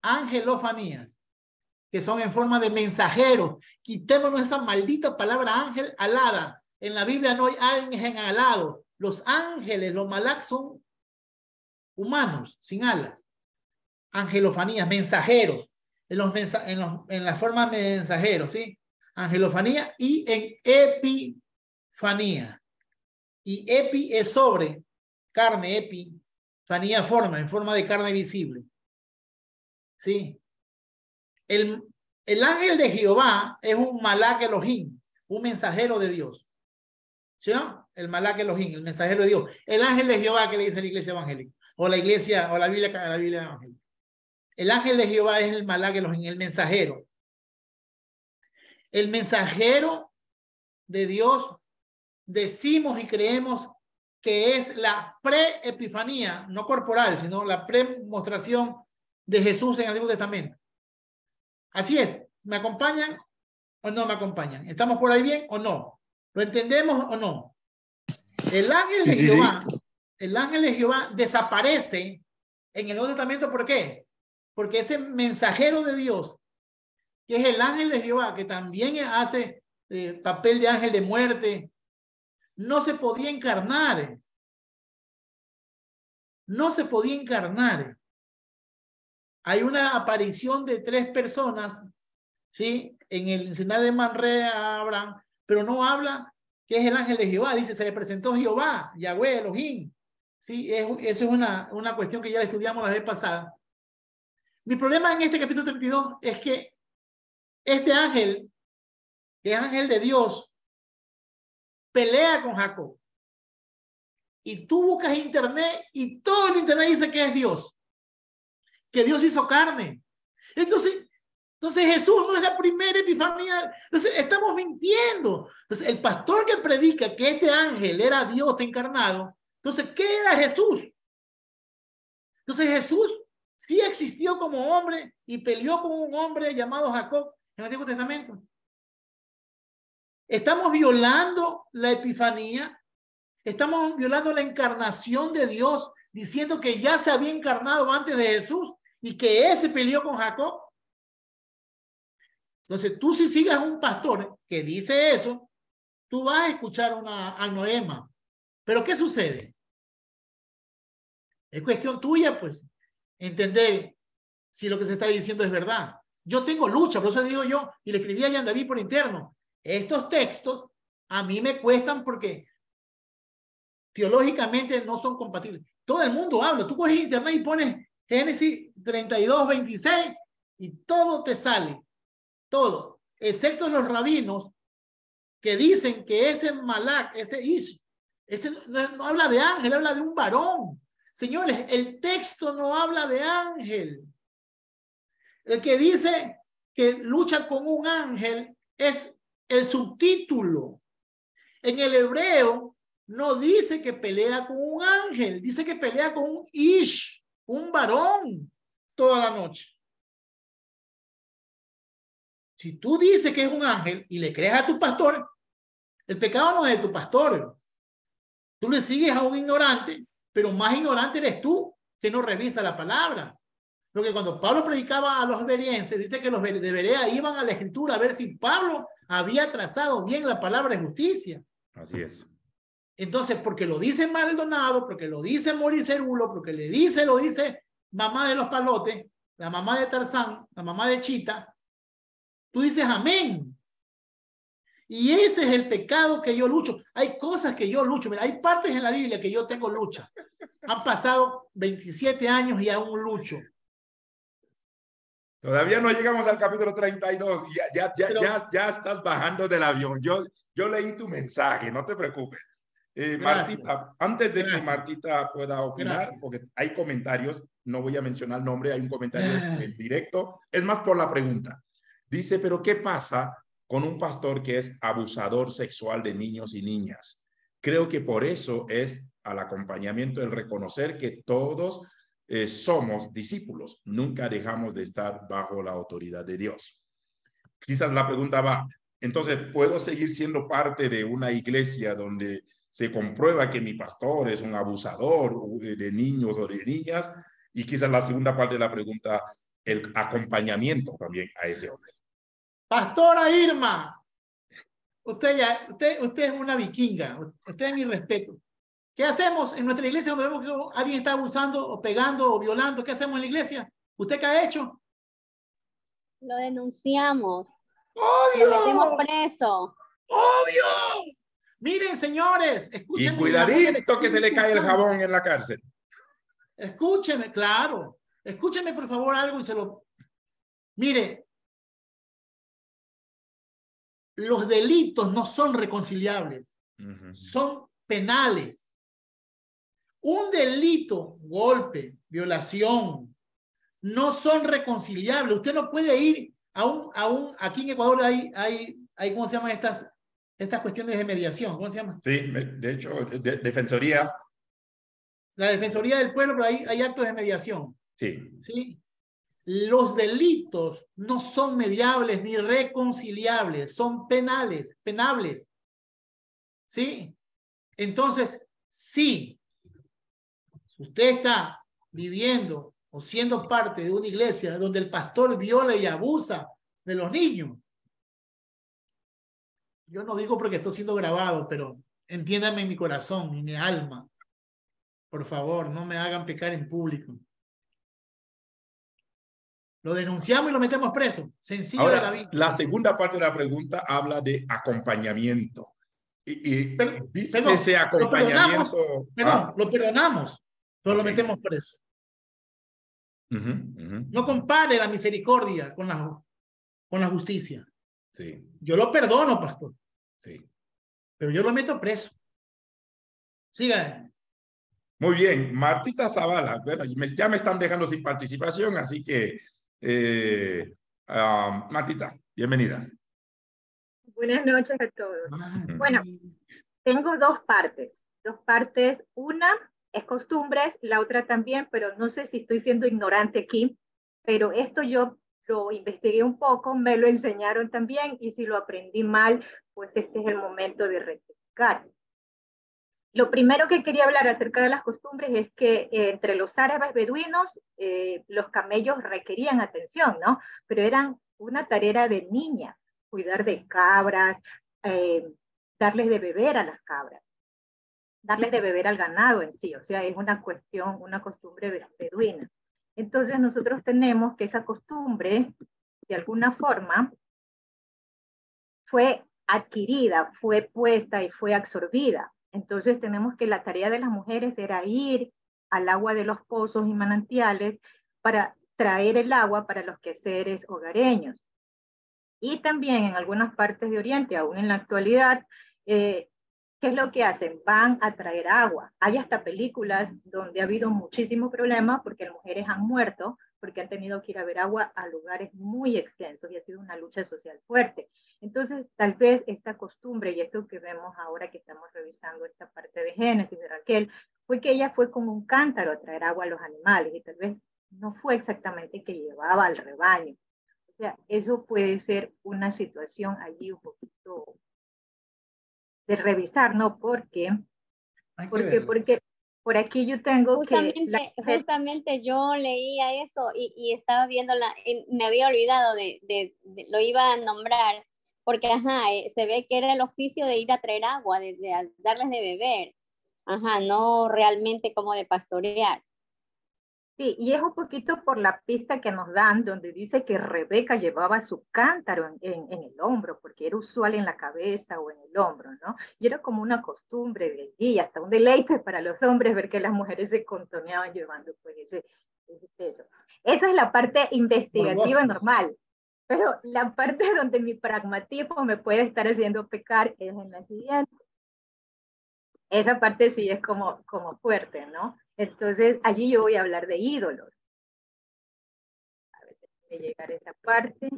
angelofanías, que son en forma de mensajeros. Quitémonos esa maldita palabra ángel alada. En la Biblia no hay ángel alado. Los ángeles, los malak son humanos, sin alas. Angelofanías, mensajeros. En la forma de mensajeros, ¿sí? Angelofanía y en epifanía. Y epi es sobre, carne, epifanía forma, en forma de carne visible. ¿Sí? El ángel de Jehová es un malak Elohim, un mensajero de Dios. ¿Sí, no? El malak Elohim, el mensajero de Dios. El ángel de Jehová que le dice la iglesia evangélica, o la iglesia, o la Biblia evangélica. El ángel de Jehová es el malak Elohim, el mensajero. El mensajero de Dios, decimos y creemos que es la pre-epifanía, no corporal, sino la pre-mostración de Jesús en el Antiguo Testamento. Así es. ¿Me acompañan o no me acompañan? ¿Estamos por ahí bien o no? ¿Lo entendemos o no? El ángel de Jehová, el ángel de Jehová desaparece en el Nuevo Testamento. ¿Por qué? Porque ese mensajero de Dios, que es el ángel de Jehová, que también hace papel de ángel de muerte, no se podía encarnar. No se podía encarnar. Hay una aparición de 3 personas, ¿sí? En el escenario de Manre a Abraham, pero no habla que es el ángel de Jehová. Dice, se le presentó Jehová, Yahweh, Elohim. ¿Sí? Eso es una cuestión que ya estudiamos la vez pasada. Mi problema en este capítulo 32 es que este ángel, que es ángel de Dios, pelea con Jacob. Y tú buscas internet y todo el internet dice que es Dios. Que Dios hizo carne. Entonces Jesús no es la primera epifanía. Entonces estamos mintiendo. Entonces el pastor que predica que este ángel era Dios encarnado, entonces ¿qué era Jesús? Entonces Jesús sí existió como hombre y peleó con un hombre llamado Jacob en el Antiguo Testamento. Estamos violando la epifanía. Estamos violando la encarnación de Dios, diciendo que ya se había encarnado antes de Jesús y que ese peleó con Jacob. Entonces, tú si sigas un pastor que dice eso, tú vas a escuchar una anoema. Pero ¿qué sucede? Es cuestión tuya, pues, entender si lo que se está diciendo es verdad. Yo tengo lucha, por eso digo yo, y le escribí a Jan David por interno. Estos textos a mí me cuestan porque teológicamente no son compatibles. Todo el mundo habla. Tú coges internet y pones Génesis 32, 26 y todo te sale. Todo. Excepto los rabinos que dicen que ese malak, ese Ish, ese no habla de ángel, habla de un varón. Señores, el texto no habla de ángel. El que dice que lucha con un ángel es el subtítulo. En el hebreo no dice que pelea con un ángel, dice que pelea con un Ish, un varón, toda la noche. Si tú dices que es un ángel y le crees a tu pastor, el pecado no es de tu pastor. Tú le sigues a un ignorante, pero más ignorante eres tú, que no revisa la palabra. Porque cuando Pablo predicaba a los bereenses, dice que los de Berea iban a la escritura a ver si Pablo había trazado bien la palabra de justicia. Así es. Entonces, porque lo dice Maldonado, porque lo dice Moricerulo, porque lo dice mamá de los palotes, la mamá de Tarzán, la mamá de Chita, tú dices amén. Y ese es el pecado que yo lucho. Hay cosas que yo lucho. Mira, hay partes en la Biblia que yo tengo lucha. Han pasado 27 años y aún lucho. Todavía no llegamos al capítulo 32. Ya estás bajando del avión. Yo leí tu mensaje, no te preocupes. Martita, antes de que Martita pueda opinar, porque hay comentarios, no voy a mencionar el nombre, hay un comentario directo, es más por la pregunta. Dice, pero ¿qué pasa con un pastor que es abusador sexual de niños y niñas? Creo que por eso es al acompañamiento el reconocer que todos somos discípulos, nunca dejamos de estar bajo la autoridad de Dios. Quizás la pregunta va, entonces, ¿puedo seguir siendo parte de una iglesia donde se comprueba que mi pastor es un abusador de niños o de niñas? Y quizás la segunda parte de la pregunta, el acompañamiento también a ese hombre. Pastora Irma, usted es una vikinga, usted es mi respeto. ¿Qué hacemos en nuestra iglesia cuando vemos que alguien está abusando o pegando o violando? ¿Qué hacemos en la iglesia? ¿Usted qué ha hecho? Lo denunciamos. ¡Obvio! Lo metemos preso. ¡Obvio! Miren, señores, escúchenme. Y cuidadito que se le cae el jabón en la cárcel. Escúcheme, claro. Escúcheme, por favor, algo y se lo... Mire, los delitos no son reconciliables, son penales. Un delito, golpe, violación, no son reconciliables. Usted no puede ir aquí en Ecuador hay ¿cómo se llaman estas cuestiones de mediación? ¿Cómo se llama? Sí, de hecho, Defensoría. La Defensoría del Pueblo, pero hay actos de mediación. Sí. ¿Sí? Los delitos no son mediables ni reconciliables, son penables. ¿Sí? Entonces, sí, si usted está viviendo o siendo parte de una iglesia donde el pastor viola y abusa de los niños, yo no digo porque estoy siendo grabado, pero entiéndame en mi corazón, en mi alma. Por favor, no me hagan pecar en público. Lo denunciamos y lo metemos preso. Sencillo. Ahora, de la vida. La segunda parte de la pregunta habla de acompañamiento. ¿Viste ese acompañamiento? Lo perdonamos, pero lo metemos preso. No compare la misericordia con la justicia. Sí. Yo lo perdono, pastor. Sí. Pero yo lo meto preso. Siga. Muy bien, Martita Zavala. Bueno, ya me están dejando sin participación, así que Martita, bienvenida. Buenas noches a todos. Bueno, tengo dos partes. Una es costumbres, la otra también, pero no sé si estoy siendo ignorante aquí, pero esto yo lo investigué un poco, me lo enseñaron también, y si lo aprendí mal, pues este es el momento de rectificar. Lo primero que quería hablar acerca de las costumbres es que entre los árabes beduinos los camellos requerían atención, ¿no? Pero eran una tarea de niñas, cuidar de cabras, darles de beber a las cabras, darles de beber al ganado en sí, o sea, es una costumbre beduina. Entonces nosotros tenemos que esa costumbre, de alguna forma, fue adquirida, fue puesta y fue absorbida. Entonces tenemos que la tarea de las mujeres era ir al agua de los pozos y manantiales para traer el agua para los quehaceres hogareños. Y también en algunas partes de Oriente, aún en la actualidad, ¿qué es lo que hacen? Van a traer agua. Hay hasta películas donde ha habido muchísimo problema porque las mujeres han muerto porque han tenido que ir a ver agua a lugares muy extensos y ha sido una lucha social fuerte. Entonces, tal vez esta costumbre y esto que vemos ahora que estamos revisando esta parte de Génesis de Raquel, fue que ella fue con un cántaro a traer agua a los animales y tal vez no fue exactamente que llevaba al rebaño. O sea, eso puede ser una situación allí un poquito de revisar, ¿no? Porque por aquí yo tengo justamente yo leía eso y estaba viendo me había olvidado lo iba a nombrar, porque se ve que era el oficio de ir a traer agua, de darles de beber, no realmente como de pastorear. Sí, y es un poquito por la pista que nos dan, donde dice que Rebeca llevaba su cántaro en el hombro, porque era usual en la cabeza o en el hombro, ¿no? Y era como una costumbre de allí, hasta un deleite para los hombres ver que las mujeres se contoneaban llevando pues ese peso. Esa es la parte investigativa normal, pero la parte donde mi pragmatismo me puede estar haciendo pecar es en la siguiente. Esa parte sí es como fuerte, ¿no? Entonces, allí yo voy a hablar de ídolos. A ver, déjame llegar a esa parte.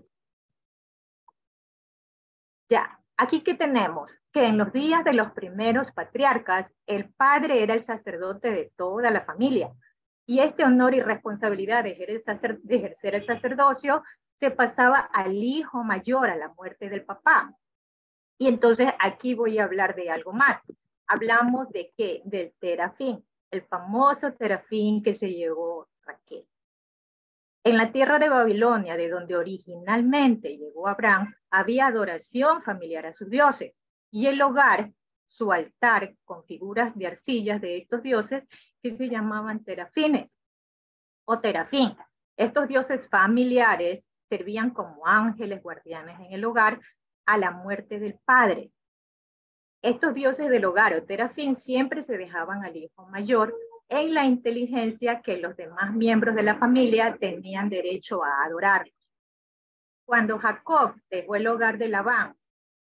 Ya, aquí ¿qué tenemos? Que en los días de los primeros patriarcas, el padre era el sacerdote de toda la familia. Y este honor y responsabilidad de ejercer el sacerdocio se pasaba al hijo mayor a la muerte del papá. Y entonces aquí voy a hablar de algo más. Hablamos de qué? Del terafín, el famoso terafín que se llevó Raquel. En la tierra de Babilonia, de donde originalmente llegó Abraham, había adoración familiar a sus dioses, y el hogar, su altar con figuras de arcillas de estos dioses que se llamaban terafines o terafín. Estos dioses familiares servían como ángeles guardianes en el hogar a la muerte del padre. Estos dioses del hogar o terafín siempre se dejaban al hijo mayor en la inteligencia que los demás miembros de la familia tenían derecho a adorarlos. Cuando Jacob dejó el hogar de Labán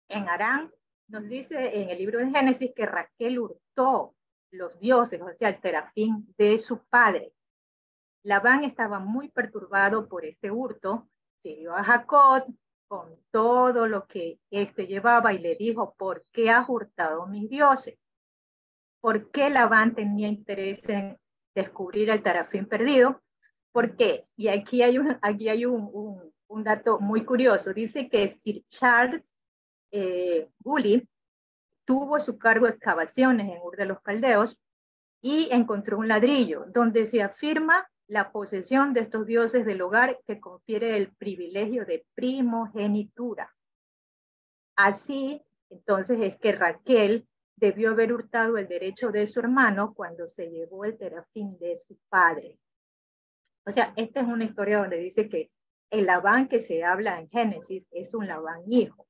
en Harán, nos dice en el libro de Génesis que Raquel hurtó los dioses, o sea, el terafín de su padre. Labán estaba muy perturbado por este hurto, siguió a Jacob con todo lo que éste llevaba y le dijo, ¿por qué has hurtado mis dioses? ¿Por qué Labán tenía interés en descubrir el terafín perdido? ¿Por qué? Y aquí hay un dato muy curioso. Dice que Sir Charles Bully tuvo a su cargo excavaciones en Ur de los Caldeos y encontró un ladrillo donde se afirma la posesión de estos dioses del hogar que confiere el privilegio de primogenitura. Así, entonces, es que Raquel debió haber hurtado el derecho de su hermano cuando se llevó el terafín de su padre. O sea, esta es una historia donde dice que el Labán que se habla en Génesis es un Labán hijo,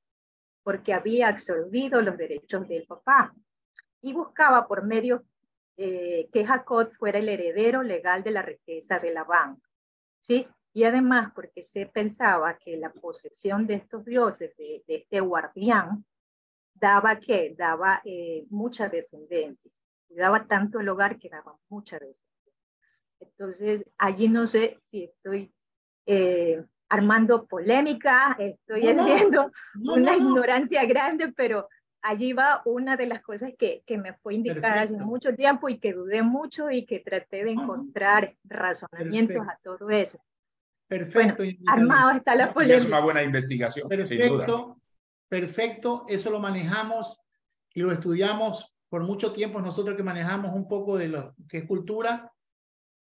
porque había absorbido los derechos del papá y buscaba por medio que Jacob fuera el heredero legal de la riqueza de Labán, ¿sí? Y además porque se pensaba que la posesión de estos dioses, de este guardián, daba mucha descendencia. Daba tanto el hogar que daba mucha descendencia. Entonces, allí no sé si estoy armando polémica, estoy haciendo una ignorancia grande, pero allí va una de las cosas que me fue indicada hace mucho tiempo y que dudé mucho y que traté de encontrar razonamientos a todo eso. Perfecto. Bueno, armado está la polémica. Es una buena investigación. Perfecto, perfecto. Eso lo manejamos y lo estudiamos por mucho tiempo. Nosotros que manejamos un poco de lo que es cultura.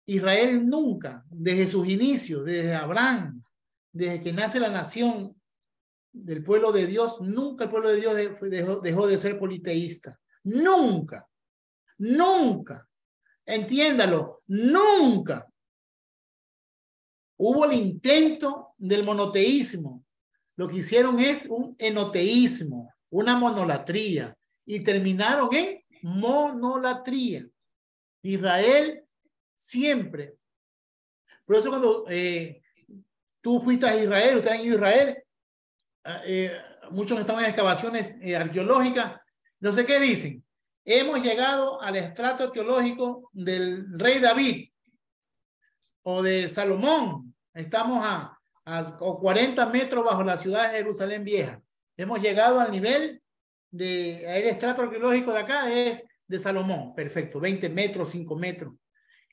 Israel nunca, desde sus inicios, desde Abraham, desde que nace la nación del pueblo de Dios, nunca el pueblo de Dios dejó de ser politeísta. Nunca, nunca. Entiéndalo, nunca. Hubo el intento del monoteísmo. Lo que hicieron es un enoteísmo, una monolatría, y terminaron en monolatría. Israel siempre. Por eso cuando tú fuiste a Israel, ustedes han ido a Israel, muchos están en excavaciones arqueológicas, no sé qué dicen. Hemos llegado al estrato arqueológico del rey David o de Salomón. Estamos a 40 metros bajo la ciudad de Jerusalén Vieja. Hemos llegado al nivel el estrato arqueológico de acá es de Salomón. Perfecto, 20 metros, 5 metros.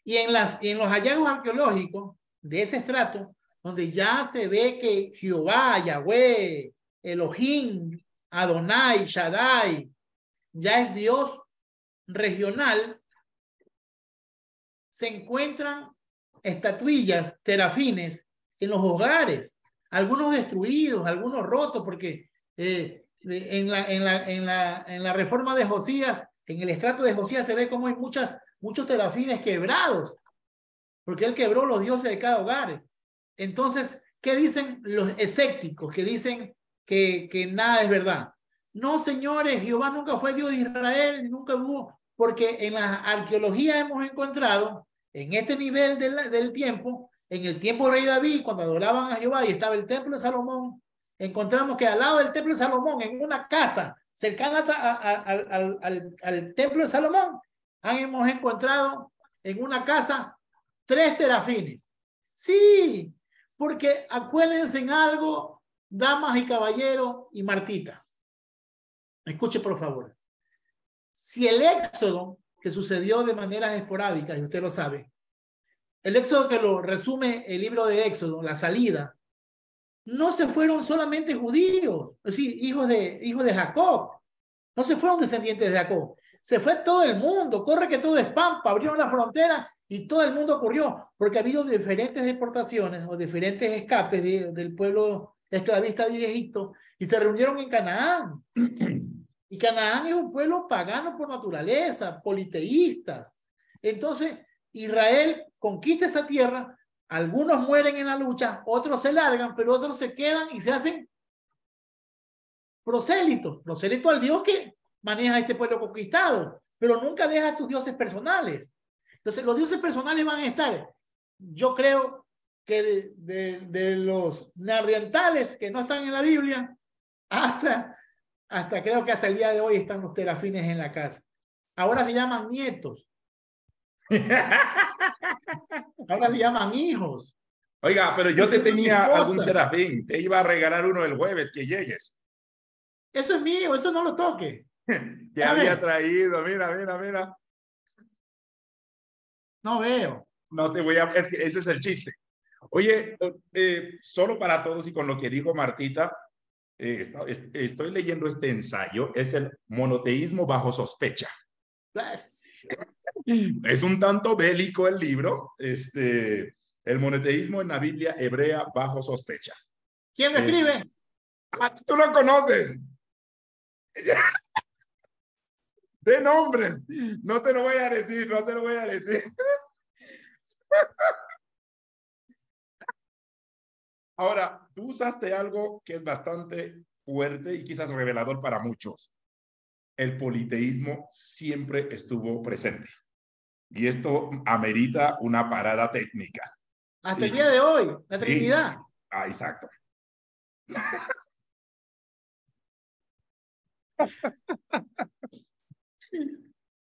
Y en los hallazgos arqueológicos de ese estrato, donde ya se ve que Jehová, Yahweh, Elohim, Adonai, Shaddai, ya es Dios regional, se encuentran estatuillas, terafines en los hogares, algunos destruidos, algunos rotos, porque en la reforma de Josías, en el estrato de Josías se ve como hay muchos terafines quebrados, porque él quebró los dioses de cada hogar. Entonces, ¿qué dicen los escépticos? Que dicen que nada es verdad. No, señores, Jehová nunca fue Dios de Israel, nunca hubo, porque en la arqueología hemos encontrado, en este nivel del tiempo, en el tiempo del rey David, cuando adoraban a Jehová y estaba el templo de Salomón, encontramos que al lado del templo de Salomón, en una casa cercana al templo de Salomón, hemos encontrado en una casa 3 terafines. Sí, porque acuérdense en algo, damas y caballeros y Martita. Escuche por favor. Si el éxodo que sucedió de maneras esporádicas, y usted lo sabe, el éxodo que lo resume el libro de Éxodo, la salida, no se fueron solamente judíos, es decir, hijos de Jacob, no se fueron descendientes de Jacob, se fue todo el mundo, corre que todo es pampa, abrieron la frontera Y todo el mundo corrió, porque ha habido diferentes deportaciones o diferentes escapes del pueblo esclavista de Egipto, y se reunieron en Canaán. Y Canaán es un pueblo pagano por naturaleza, politeístas. Entonces, Israel conquista esa tierra, algunos mueren en la lucha, otros se largan, pero otros se quedan y se hacen prosélitos al Dios que maneja este pueblo conquistado, pero nunca deja a tus dioses personales. Entonces, los dioses personales van a estar, yo creo que de los neandertales que no están en la Biblia, hasta creo que hasta el día de hoy están los terafines en la casa. Ahora se llaman nietos. Ahora se llaman hijos. Oiga, pero yo te tenía algún serafín. Te iba a regalar uno el jueves que llegues. Eso es mío, eso no lo toque. Te había traído, mira. No veo. No te voy a... Es que ese es el chiste. Oye, solo para todos y con lo que dijo Martita, estoy leyendo este ensayo. Es el monoteísmo bajo sospecha. Es un tanto bélico el libro. El monoteísmo en la Biblia hebrea bajo sospecha. ¿Quién lo escribe? Tú lo conoces. De nombres. No te lo voy a decir. Ahora, tú usaste algo que es bastante fuerte y quizás revelador para muchos. El politeísmo siempre estuvo presente. Y esto amerita una parada técnica. Hasta el día de hoy, la Trinidad. Exacto.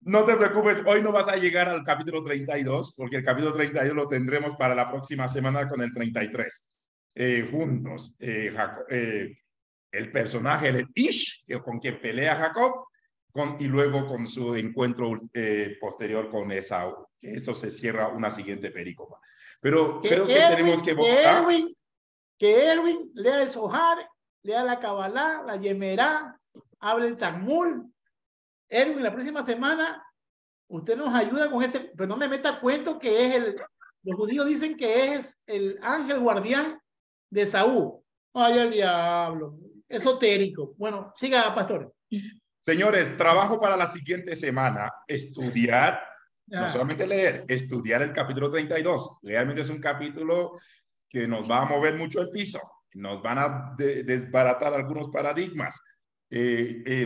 No te preocupes, hoy no vas a llegar al capítulo 32, porque el capítulo 32 lo tendremos para la próxima semana con el 33. Juntos. El personaje, el Ish, con quien pelea Jacob, y luego con su encuentro posterior con Esaú. Esto se cierra una siguiente pericopa. Pero creo que tenemos que votar. Que Erwin lea el Zohar, lea la Kabbalah, la Yemerá, hable el Talmud. Erwin, la próxima semana usted nos ayuda con ese, pero no me meta cuento que es los judíos dicen que es el ángel guardián de Saúl. Ay, el diablo, esotérico. Bueno, siga, pastor. Señores, trabajo para la siguiente semana, estudiar, no solamente leer, estudiar el capítulo 32. Realmente es un capítulo que nos va a mover mucho el piso, nos van a desbaratar algunos paradigmas.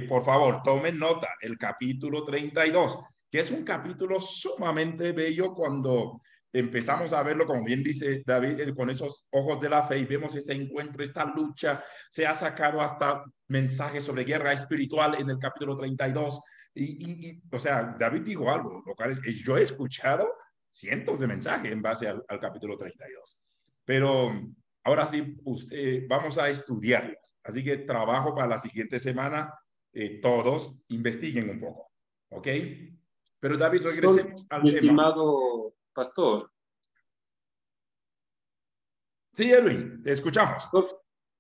Por favor, tomen nota, el capítulo 32, que es un capítulo sumamente bello cuando empezamos a verlo, como bien dice David, con esos ojos de la fe y vemos este encuentro, esta lucha. Se ha sacado hasta mensajes sobre guerra espiritual en el capítulo 32. O sea, David dijo algo, lo cual yo he escuchado cientos de mensajes en base al capítulo 32. Pero ahora sí, vamos a estudiarlo. Así que trabajo para la siguiente semana. Todos investiguen un poco. ¿Ok? Pero David, regresemos al tema. Estimado pastor. Sí, Erwin, te escuchamos.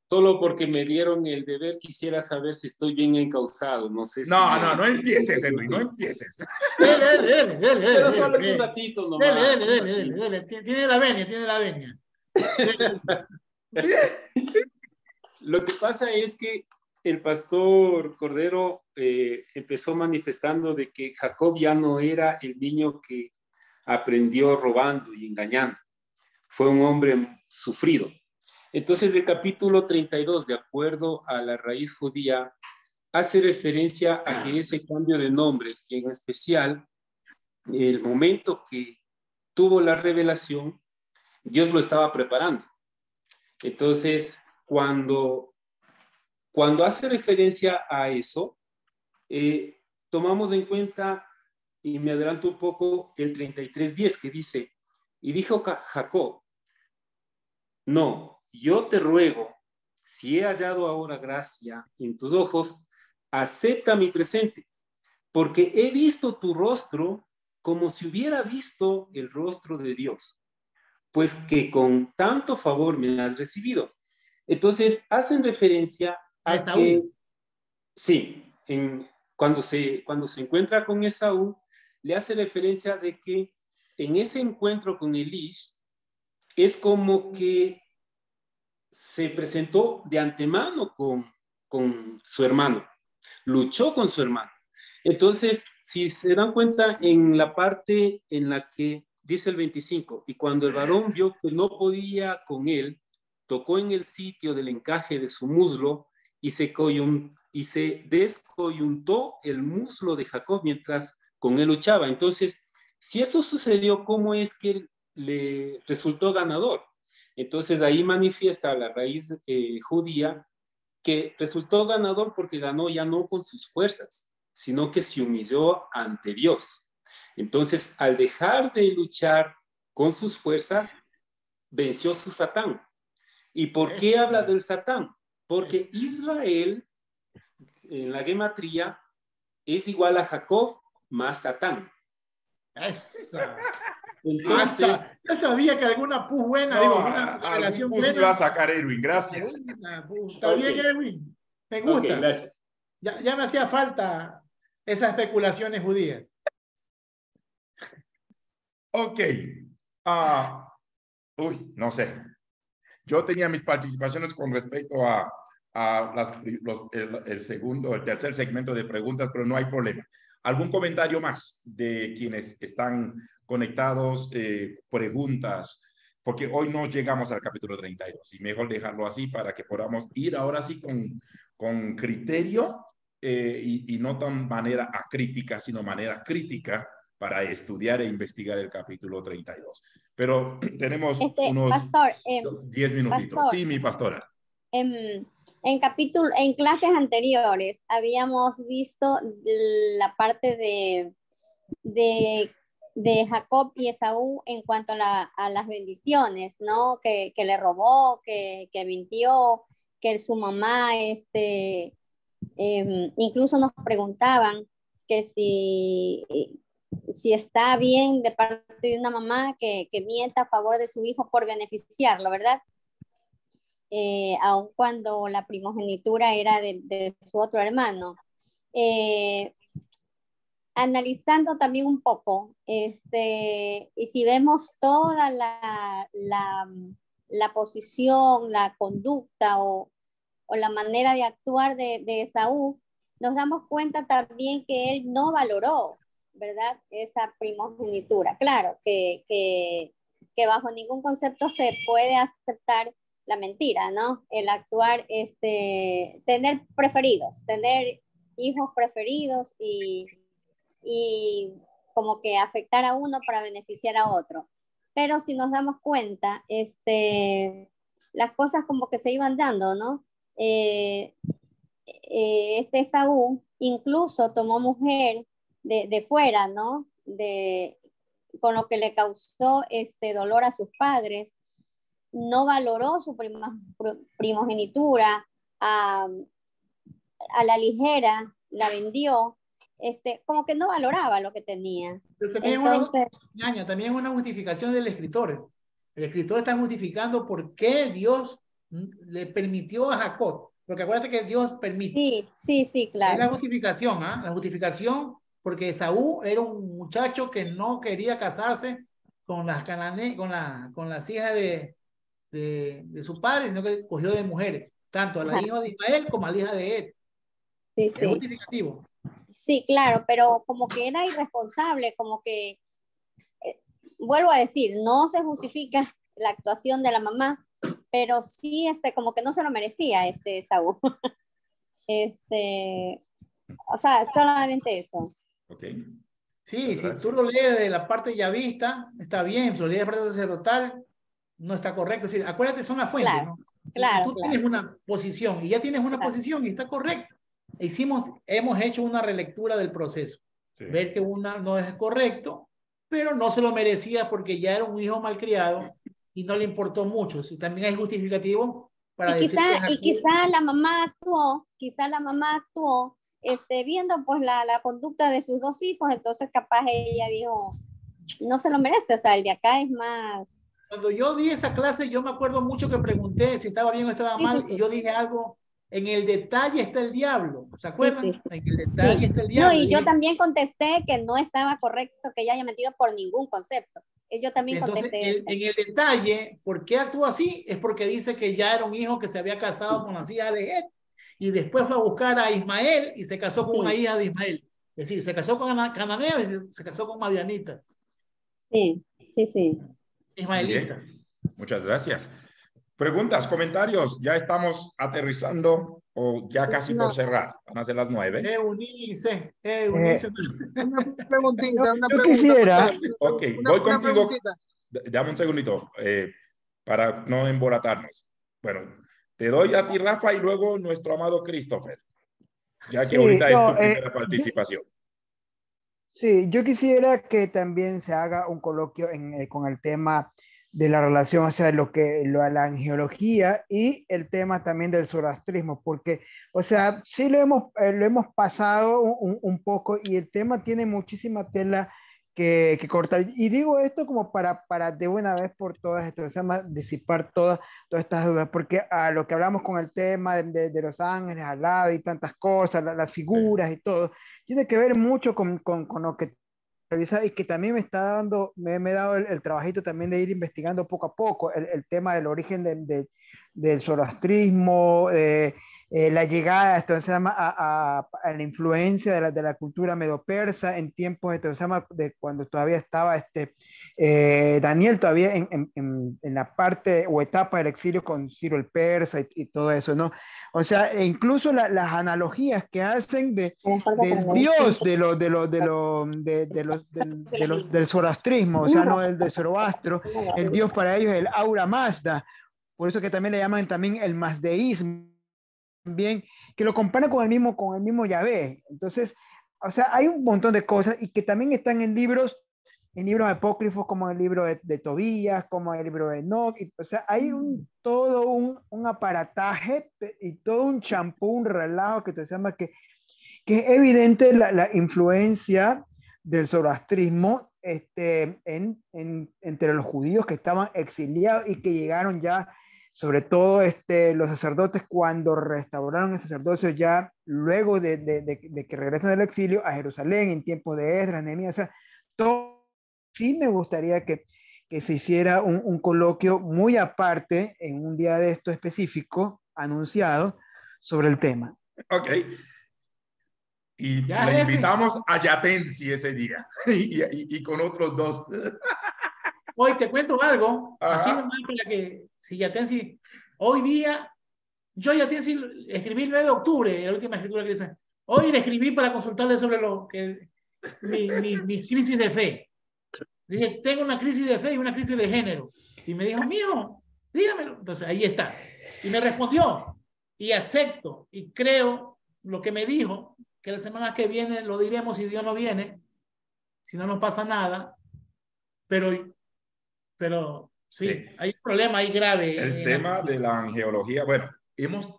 Solo porque me dieron el deber, quisiera saber si estoy bien encauzado. No sé si... No empieces, Erwin, no empieces. Pero solo es un ratito nomás. Dele. Tiene la venia. Lo que pasa es que el pastor Cordero empezó manifestando de que Jacob ya no era el niño que aprendió robando y engañando. Fue un hombre sufrido. Entonces el capítulo 32, de acuerdo a la raíz judía, hace referencia a que ese cambio de nombre, en especial el momento que tuvo la revelación, Dios lo estaba preparando. Entonces, cuando hace referencia a eso, tomamos en cuenta, y me adelanto un poco, el 33:10, que dice, y dijo Jacob, no, yo te ruego, si he hallado ahora gracia en tus ojos, acepta mi presente, porque he visto tu rostro como si hubiera visto el rostro de Dios, pues que con tanto favor me has recibido. Entonces, hacen referencia a que, sí, cuando se encuentra con Esaú, le hace referencia de que en ese encuentro con Elish, es como que se presentó de antemano con su hermano, luchó con su hermano. Entonces, si se dan cuenta en la parte en la que dice el 25, y cuando el varón vio que no podía con él, tocó en el sitio del encaje de su muslo y se descoyuntó el muslo de Jacob mientras con él luchaba. Entonces, si eso sucedió, ¿cómo es que le resultó ganador? Entonces ahí manifiesta la raíz judía que resultó ganador porque ganó ya no con sus fuerzas, sino que se humilló ante Dios. Entonces, al dejar de luchar con sus fuerzas, venció su Satán. ¿Y por qué habla del Satán? Porque Israel, en la gematría, es igual a Jacob más Satán. Esa. Entonces, yo sabía que alguna pus buena, No, alguna relación pus buena. iba a sacar Edwin, gracias. Está bien, Edwin. Me gusta. Okay, gracias. Ya me hacía falta esas especulaciones judías. Ok. No sé. Yo tenía mis participaciones con respecto a el tercer segmento de preguntas, pero no hay problema. ¿Algún comentario más de quienes están conectados? Preguntas, porque hoy no llegamos al capítulo 32 y mejor dejarlo así para que podamos ir ahora sí con criterio y no tan manera acrítica, sino manera crítica para estudiar e investigar el capítulo 32. Pero tenemos unos pastor, 10 minutitos. pastor, Sí, mi pastora. En clases anteriores habíamos visto la parte de Jacob y Esaú en cuanto a las bendiciones, ¿no? Que le robó, que mintió, que su mamá, incluso nos preguntaban que si está bien de parte de una mamá que mienta a favor de su hijo por beneficiarlo, ¿verdad? Aun cuando la primogenitura era de su otro hermano. Analizando también un poco, y si vemos toda la posición, la conducta o la manera de actuar de Esaú, nos damos cuenta también que él no valoró, ¿verdad? Esa primogenitura. Claro, que bajo ningún concepto se puede aceptar la mentira, ¿no? El actuar, tener preferidos, tener hijos preferidos y como que afectar a uno para beneficiar a otro. Pero si nos damos cuenta, las cosas como que se iban dando, ¿no? Esaú incluso tomó mujer de fuera, ¿no? Con lo que le causó dolor a sus padres, no valoró su primogenitura, a la ligera la vendió, como que no valoraba lo que tenía. Pero también, entonces, también es una justificación del escritor. El escritor está justificando por qué Dios le permitió a Jacob. Porque acuérdate que Dios permite. Sí, claro. Es la justificación, ¿ah? La justificación porque Esaú era un muchacho que no quería casarse con las con las hijas de su padre, sino que cogió de mujeres, tanto a la hija de Ismael como a la hija de él. Es justificativo. Sí, claro, pero como que era irresponsable, como que, vuelvo a decir, no se justifica la actuación de la mamá, pero sí, como que no se lo merecía Esaú. O sea, solamente eso. Okay. Sí, si tú lo lees de la parte yavista, está bien, si lo lees de la parte sacerdotal, no está correcto. Es decir, acuérdate, son las fuentes, claro, ¿no? Claro, tú tienes una posición y ya tienes una posición y está correcto. Hemos hecho una relectura del proceso. Sí. Ver que una no es correcto, pero no se lo merecía porque ya era un hijo malcriado y no le importó mucho. Si también hay justificativo para decir que quizá la mamá actuó, viendo pues la conducta de sus dos hijos, entonces capaz ella dijo, no se lo merece, o sea, el de acá es más. Cuando yo di esa clase, yo me acuerdo mucho que pregunté si estaba bien o estaba mal, y yo dije algo en el detalle está el diablo. ¿Se acuerdan? Sí, sí, sí. En el detalle Sí. está el diablo. No, y yo también contesté que no estaba correcto que ella haya metido por ningún concepto. Yo también Entonces, contesté eso. en el detalle, ¿por qué actúa así? Es porque dice que ya era un hijo que se había casado con las hijas de Het y después fue a buscar a Ismael y se casó con Sí. una hija de Ismael. Es decir, se casó con cananeos y se casó con madianitas. Sí, sí, sí. Ismaelitas. Bien. Muchas gracias. Preguntas, comentarios. Ya estamos aterrizando o ya casi por cerrar. Van a ser las 9. Eunice. Una preguntita, Yo quisiera. Ok, voy contigo. Dame un segundito para no embolatarnos. Bueno, te doy a ti, Rafa, y luego nuestro amado Christopher, ya que ahorita es tu primera participación. Sí, yo quisiera que también se haga un coloquio con el tema de la relación, o sea, la angiología y el tema también del zoroastrismo, porque, o sea, sí lo hemos pasado un poco y el tema tiene muchísima tela que cortar. Y digo esto como para de una vez por todas, o sea, disipar todas estas dudas, porque a lo que hablamos con el tema de los ángeles al lado y tantas cosas, las figuras y todo, tiene que ver mucho con lo que y que también me está dando, me he dado el trabajito también de ir investigando poco a poco el tema del origen del zoroastrismo, la llegada, esto se llama, a la influencia de la cultura medo-persa en tiempos, esto se llama, de cuando todavía estaba Daniel todavía en la parte o etapa del exilio con Ciro el Persa y todo eso, ¿no? O sea, e incluso las analogías que hacen del dios del zoroastrismo, o sea, no el de Zoroastro, el dios para ellos es el Aura Mazda, por eso que también le llaman también el mazdeísmo, también, que lo comparan con el mismo Yahvé. Entonces, o sea, hay un montón de cosas y que también están en libros apócrifos como el libro de Tobías, como el libro de Enoch, o sea, hay todo un aparataje y todo un champú, un relajo que te llama que es evidente la influencia del zoroastrismo entre los judíos que estaban exiliados y que llegaron ya, sobre todo los sacerdotes cuando restauraron el sacerdocio ya luego de que regresan del exilio a Jerusalén en tiempos de Esdras, Nehemías, o sea, todo. Sí me gustaría que se hiciera un coloquio muy aparte en un día de esto específico anunciado sobre el tema. Ok. Y le invitamos a Yatensi ese día y con otros dos. Hoy te cuento algo, Ajá. así nomás para que, si Yatensi, hoy día, yo Yatensi escribí el 9 de octubre, la última escritura que dice, hoy le escribí para consultarle sobre mis crisis de fe. Dije, tengo una crisis de fe y una crisis de género. Y me dijo, mijo, dígamelo. Entonces, ahí está. Y me respondió, y acepto, y creo lo que me dijo, que la semana que viene lo diremos si Dios no viene, si no nos pasa nada, pero sí, hay un problema ahí grave. El tema de la angeología, bueno, hemos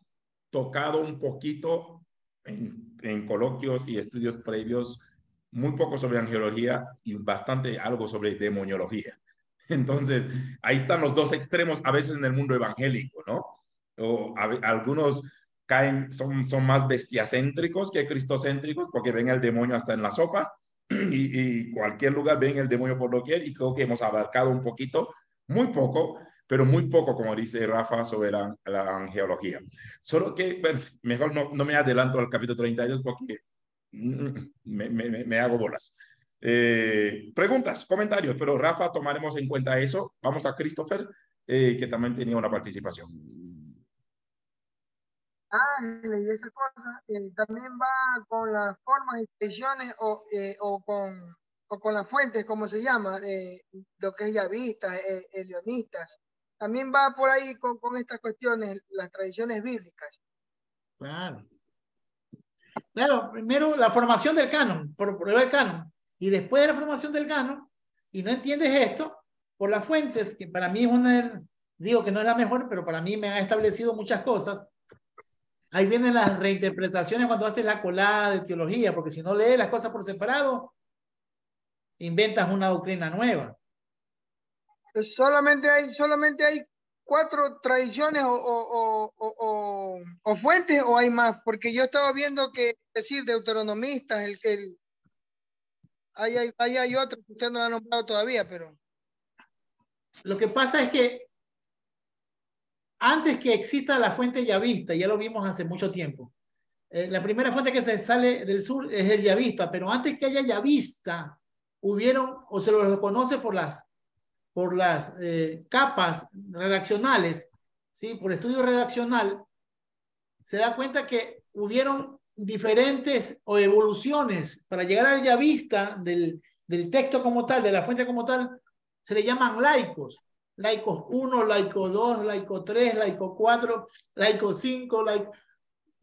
tocado un poquito en coloquios y estudios previos, muy poco sobre angeología y bastante algo sobre demoniología. Entonces, ahí están los dos extremos a veces en el mundo evangélico, ¿no? O algunos son más bestiacéntricos que cristocéntricos porque ven el demonio hasta en la sopa y cualquier lugar ven el demonio por doquier, y creo que hemos abarcado un poquito, muy poco, pero muy poco, como dice Rafa, sobre la angeología. Solo que, bueno, mejor no me adelanto al capítulo 32 porque me hago bolas. Preguntas, comentarios, pero Rafa, tomaremos en cuenta eso. Vamos a Christopher, que también tenía una participación. Y esa cosa también va con las formas y tradiciones o con las fuentes, como se llama, lo que es yavistas, elionistas. También va por ahí con estas cuestiones, las tradiciones bíblicas. Claro. Claro, primero la formación del canon, por prueba del canon, y después de la formación del canon, y no entiendes esto, por las fuentes, que para mí digo que no es la mejor, pero para mí me ha establecido muchas cosas. Ahí vienen las reinterpretaciones cuando haces la colada de teología, porque si no lees las cosas por separado, inventas una doctrina nueva. Solamente hay 4 tradiciones o fuentes o hay más? Porque yo estaba viendo que, es decir, deuteronomistas, hay otros que usted no lo ha nombrado todavía, pero... Lo que pasa es que antes que exista la fuente yavista, ya lo vimos hace mucho tiempo, la primera fuente que se sale del sur es el yavista, pero antes que haya yavista, hubieron, o se lo reconoce por las capas redaccionales, ¿sí? Por estudio redaccional, se da cuenta que hubieron diferentes o evoluciones para llegar al yavista del texto como tal, de la fuente como tal, se le llaman laicos. Laicos 1, laico 2, laico 3, laico 4, laico 5,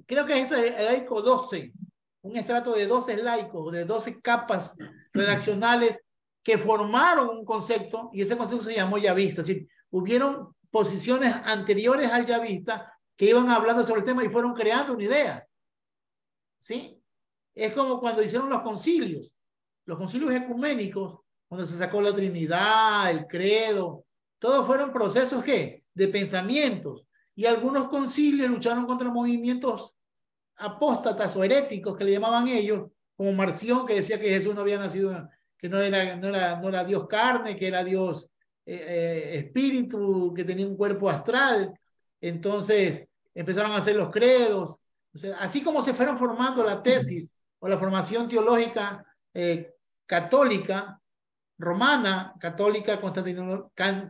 creo que esto es el laico 12, un estrato de 12 laicos, de 12 capas redaccionales que formaron un concepto, y ese concepto se llamó yavista. Es decir, hubieron posiciones anteriores al yavista que iban hablando sobre el tema y fueron creando una idea. ¿Sí? Es como cuando hicieron los concilios ecuménicos, cuando se sacó la Trinidad, el credo, todos fueron procesos ¿qué? De pensamientos, y algunos concilios lucharon contra movimientos apóstatas o heréticos que le llamaban ellos, como Marción, que decía que Jesús no había nacido, que no era Dios carne, que era Dios espíritu, que tenía un cuerpo astral. Entonces empezaron a hacer los credos. O sea, así como se fueron formando la tesis o la formación teológica católica, romana, católica,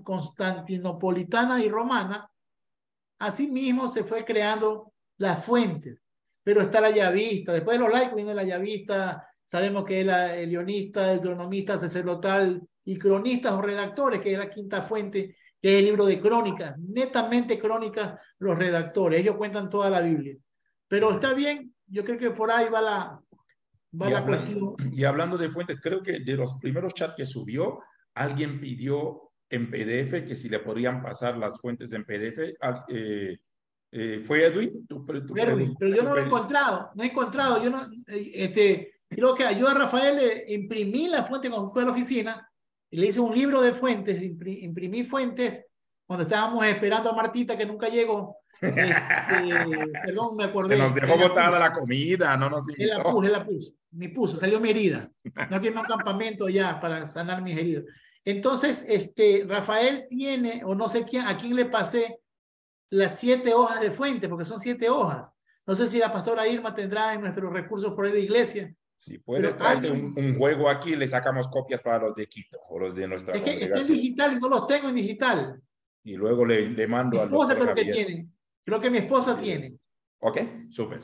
constantinopolitana y romana, así mismo se fue creando las fuentes. Pero está la yavista, después de los laicos viene la yavista, sabemos que es la elionista, el deuteronomista, sacerdotal y cronistas o redactores, que es la quinta fuente, que es el libro de crónicas, netamente crónicas los redactores, ellos cuentan toda la Biblia. Pero está bien, yo creo que por ahí va la cuestión. Y hablando de fuentes, creo que de los primeros chats que subió, alguien pidió en PDF que si le podrían pasar las fuentes en PDF. ¿Fue Edwin? Pero yo no lo he encontrado, yo no, creo que yo a Rafael le imprimí la fuente cuando fue a la oficina y le hice un libro de fuentes, imprimí fuentes cuando estábamos esperando a Martita que nunca llegó. Perdón, me acordé. Que nos dejó botada la comida, no nos invitó. Él la puso, salió mi herida. No quiero un campamento ya para sanar mis heridas. Entonces, Rafael tiene, o no sé a quién le pasé las 7 hojas de fuente, porque son 7 hojas. No sé si la pastora Irma tendrá en nuestros recursos por ahí de iglesia. Si puedes traerte un juego aquí, le sacamos copias para los de Quito o los de nuestra congregación. Es que está en digital y no los tengo en digital. Y luego le mando al doctor Javier. Que tiene. Creo que mi esposa tiene. Ok, súper.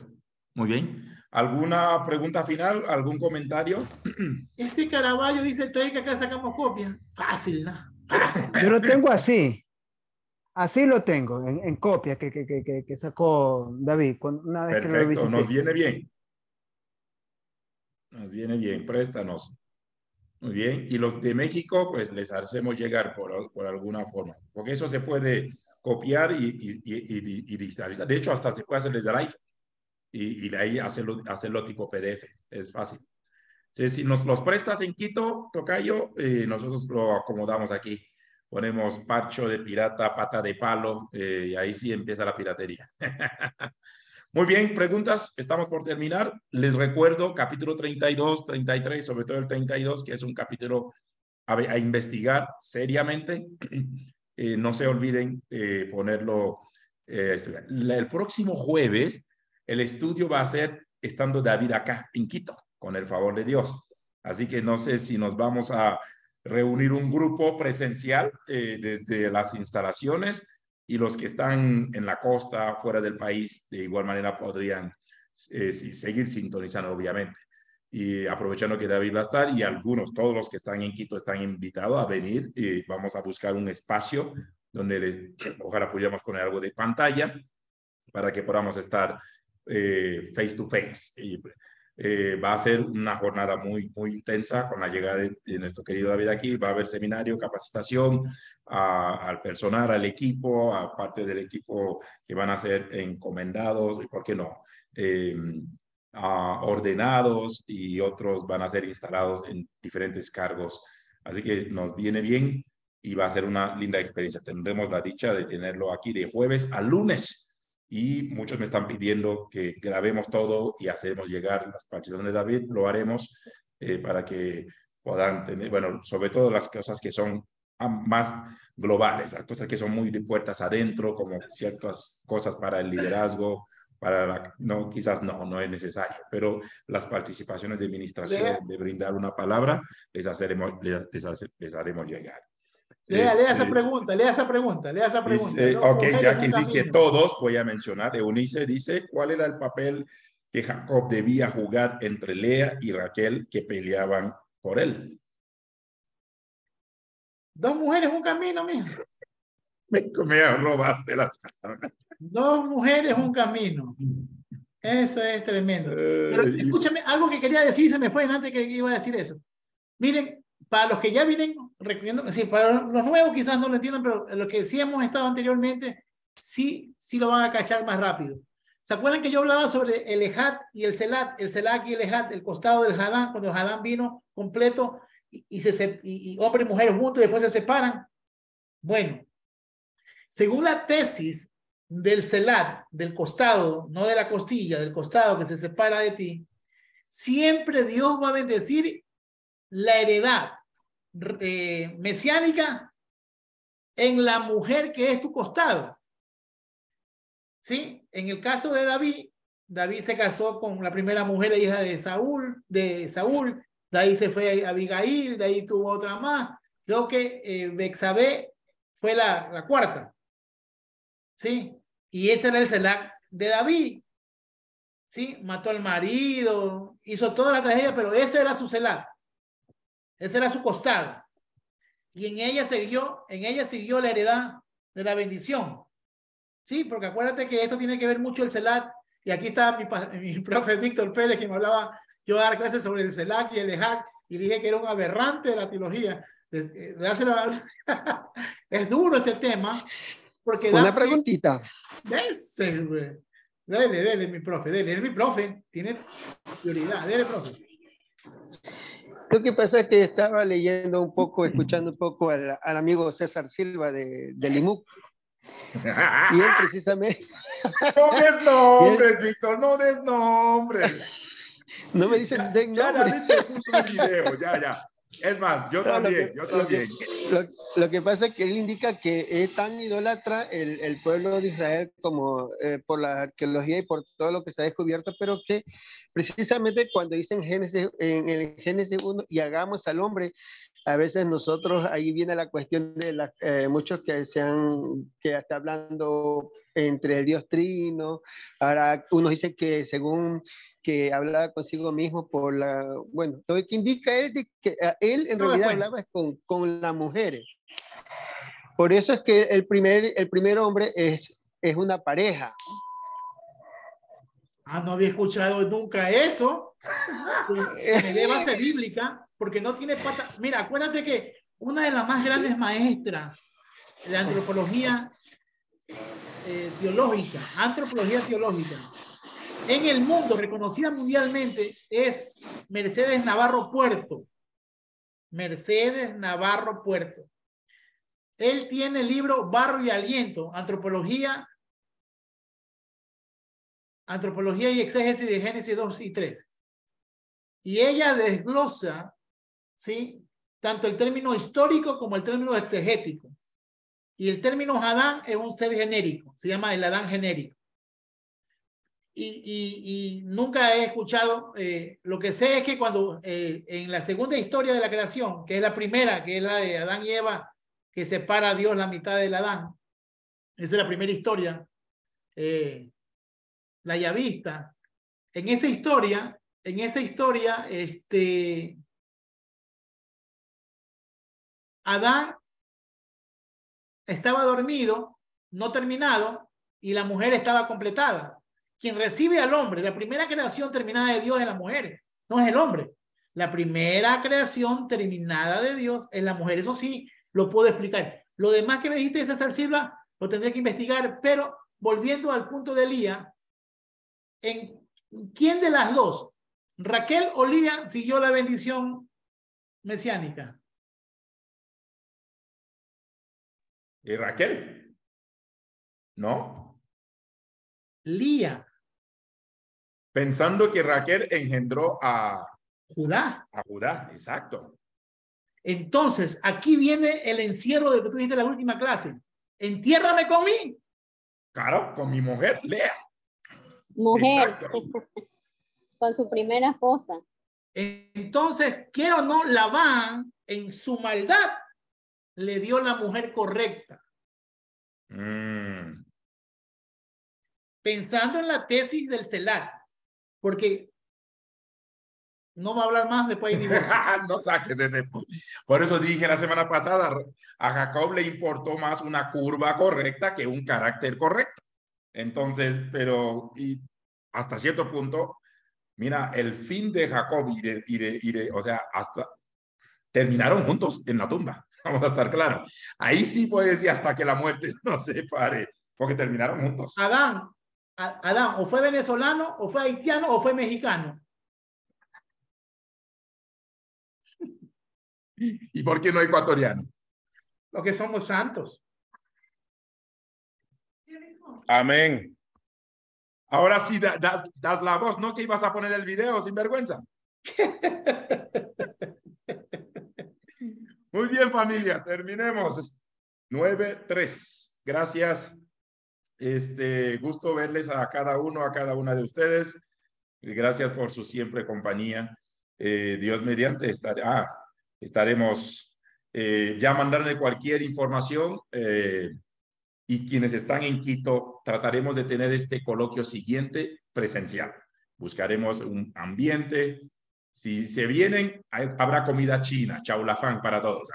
Muy bien. ¿Alguna pregunta final? ¿Algún comentario? Caraballo dice, trae que acá sacamos copias. Fácil, ¿no? Fácil. Yo lo tengo así. Así lo tengo, en copia que sacó David. Una vez perfecto, que lo nos viene bien. Nos viene bien, préstanos. Muy bien. Y los de México, pues les hacemos llegar por alguna forma. Porque eso se puede copiar y digitalizar. De hecho, hasta se puede hacer desde el iPhone. Y de ahí hacerlo tipo PDF. Es fácil. Entonces, si nos los prestas en Quito, tocayo, nosotros lo acomodamos aquí. Ponemos parcho de pirata, pata de palo, y ahí sí empieza la piratería. Muy bien, preguntas. Estamos por terminar. Les recuerdo capítulo 32, 33, sobre todo el 32, que es un capítulo a investigar seriamente. No se olviden ponerlo. El próximo jueves, el estudio va a ser estando David acá en Quito, con el favor de Dios. Así que no sé si nos vamos a reunir un grupo presencial desde las instalaciones, y los que están en la costa, fuera del país, de igual manera podrían seguir sintonizando, obviamente. Y aprovechando que David va a estar, y todos los que están en Quito están invitados a venir, y vamos a buscar un espacio donde ojalá pudiéramos poner algo de pantalla para que podamos estar face to face. Y, va a ser una jornada muy, muy intensa con la llegada de nuestro querido David aquí. Va a haber seminario, capacitación al personal, al equipo, aparte del equipo que van a ser encomendados, y por qué no, ordenados, y otros van a ser instalados en diferentes cargos. Así que nos viene bien. y va a ser una linda experiencia. Tendremos la dicha de tenerlo aquí de jueves a lunes y muchos me están pidiendo que grabemos todo y hacemos llegar las participaciones de David. Lo haremos para que puedan tener, bueno, sobre todo las cosas que son más globales, las cosas que son muy de puertas adentro, como ciertas cosas para el liderazgo, no, quizás no es necesario, pero las participaciones de administración, de brindar una palabra, les haremos llegar. Lea esa pregunta. Dice, ok, ya que dice todos, voy a mencionar. Eunice dice, ¿cuál era el papel que Jacob debía jugar entre Lea y Raquel que peleaban por él? 2 mujeres, un camino, mijo. Me robaste las palabras. 2 mujeres, un camino. Eso es tremendo. Pero escúchame, algo que quería decir, se me fue antes que iba a decir eso. Miren, para los que ya vienen recorriendo, sí, para los nuevos quizás no lo entiendan, pero los que sí hemos estado anteriormente, sí lo van a cachar más rápido. ¿Se acuerdan que yo hablaba sobre el Ejat y el Selat y el Ejat, el costado del Hadán, cuando el Hadán vino completo y hombre y mujer juntos y después se separan? Bueno, según la tesis del Selat, del costado, no de la costilla, del costado que se separa de ti, siempre Dios va a bendecir la heredad mesiánica en la mujer que es tu costado. ¿Sí? En el caso de David se casó con la primera mujer, hija de Saúl, de ahí se fue a Abigail, de ahí tuvo otra más. Creo que Bexabé fue la cuarta. ¿Sí? Y ese era el Selah de David. ¿Sí? Mató al marido, hizo toda la tragedia, pero ese era su Selah. Ese era su costado. Y en ella siguió la heredad de la bendición. Sí, porque acuérdate que esto tiene que ver mucho el Selah. Y aquí está mi profe Víctor Pérez, que me hablaba, yo a dar clases sobre el Selah y el Ejat, y dije que era un aberrante de la teología. Es duro este tema. Porque una preguntita. Dele, mi profe, es mi profe, tiene prioridad. Dele, profe. Lo que pasa es que estaba leyendo un poco, escuchando un poco al amigo César Silva de IMUC. Y él precisamente... No des nombres, Víctor, no des nombres. No me dicen den nombres. Ya David se puso el video, ya. Es más, yo también. Lo que pasa es que él indica que es tan idólatra el pueblo de Israel como por la arqueología y por todo lo que se ha descubierto, pero que precisamente cuando dicen en el Génesis 1 y hagamos al hombre, a veces nosotros, ahí viene la cuestión de muchos que está hablando entre el Dios Trino. Ahora unos dicen que según que hablaba consigo mismo bueno, lo que indica él de que él en realidad hablaba con las mujeres. Por eso es que el primer hombre es una pareja. No había escuchado nunca eso. Me dé base bíblica, porque no tiene pata. Mira, acuérdate que una de las más grandes maestras de antropología teológica, en el mundo, reconocida mundialmente, es Mercedes Navarro Puerto. Él tiene el libro Barro y Aliento, Antropología y Exégesis de Génesis 2 y 3. Y ella desglosa, ¿sí?, tanto el término histórico como el término exegético. Y el término Adán es un ser genérico, se llama el Adán genérico. Y nunca he escuchado, lo que sé es que cuando en la segunda historia de la creación, que es la primera, que es la de Adán y Eva, que separa a Dios la mitad del Adán, esa es la primera historia, la yavista. En esa historia, Adán estaba dormido, no terminado, y la mujer estaba completada. Quien recibe al hombre, la primera creación terminada de Dios es la mujer, no es el hombre. La primera creación terminada de Dios es la mujer. Eso sí, lo puedo explicar. Lo demás que me dijiste de César Silva, lo tendré que investigar, pero volviendo al punto de Lía, ¿en quién de las dos, Raquel o Lía, siguió la bendición mesiánica? ¿Y Raquel? ¿No? Lía. Pensando que Raquel engendró a Judá. A Judá, exacto. Entonces, aquí viene el encierro de lo que tú dijiste en la última clase. Entiérrame conmigo. Claro, con mi mujer, Lea. Mujer. Exacto. Con su primera esposa. Entonces, quiero o no, Labán, en su maldad, le dio la mujer correcta. Pensando en la tesis del CELAC, porque no va a hablar más después de divorcio. No saques ese. Por eso dije la semana pasada, a Jacob le importó más una curva correcta que un carácter correcto. Entonces, pero y hasta cierto punto, mira, el fin de Jacob o sea, hasta terminaron juntos en la tumba. Vamos a estar claros. Ahí sí puede decir hasta que la muerte nos separe, porque terminaron juntos. Adán, o fue venezolano, o fue haitiano, o fue mexicano. ¿Y por qué no ecuatoriano? Porque somos santos. Amén. Ahora sí das la voz, ¿no? Que ibas a poner el video sin vergüenza. Muy bien, familia, terminemos. 9-3. Gracias. Gusto verles a cada uno, a cada una de ustedes. Gracias por su siempre compañía. Dios mediante estaremos ya mandarle cualquier información y quienes están en Quito trataremos de tener este coloquio siguiente presencial. Buscaremos un ambiente. Si se vienen, habrá comida china, chaulafán para todos.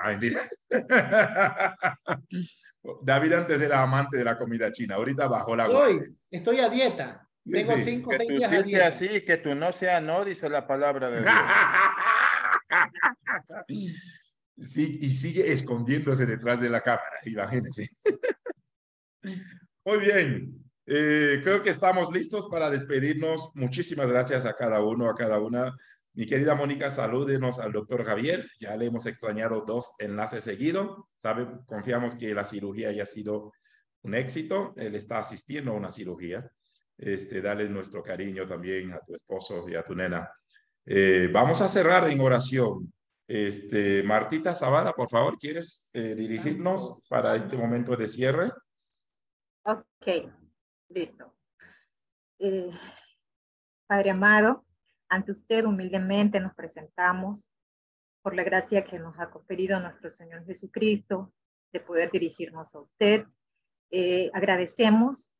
David antes era amante de la comida china, ahorita bajó la guardia. Estoy a dieta. Tengo 5 o 6 días a dieta. Que tú sí sea así, que tú no sea no, dice la palabra de Dios. Sí, y sigue escondiéndose detrás de la cámara, imagínense. Muy bien, creo que estamos listos para despedirnos. Muchísimas gracias a cada uno, a cada una. Mi querida Mónica, salúdenos al doctor Javier. Ya le hemos extrañado 2 enlaces seguidos. Confiamos que la cirugía haya sido un éxito. Él está asistiendo a una cirugía. Dale nuestro cariño también a tu esposo y a tu nena. Vamos a cerrar en oración. Martita Zavala, por favor, ¿quieres dirigirnos para este momento de cierre? Ok, listo. Padre amado, ante usted humildemente nos presentamos por la gracia que nos ha conferido nuestro Señor Jesucristo de poder dirigirnos a usted. Agradecemos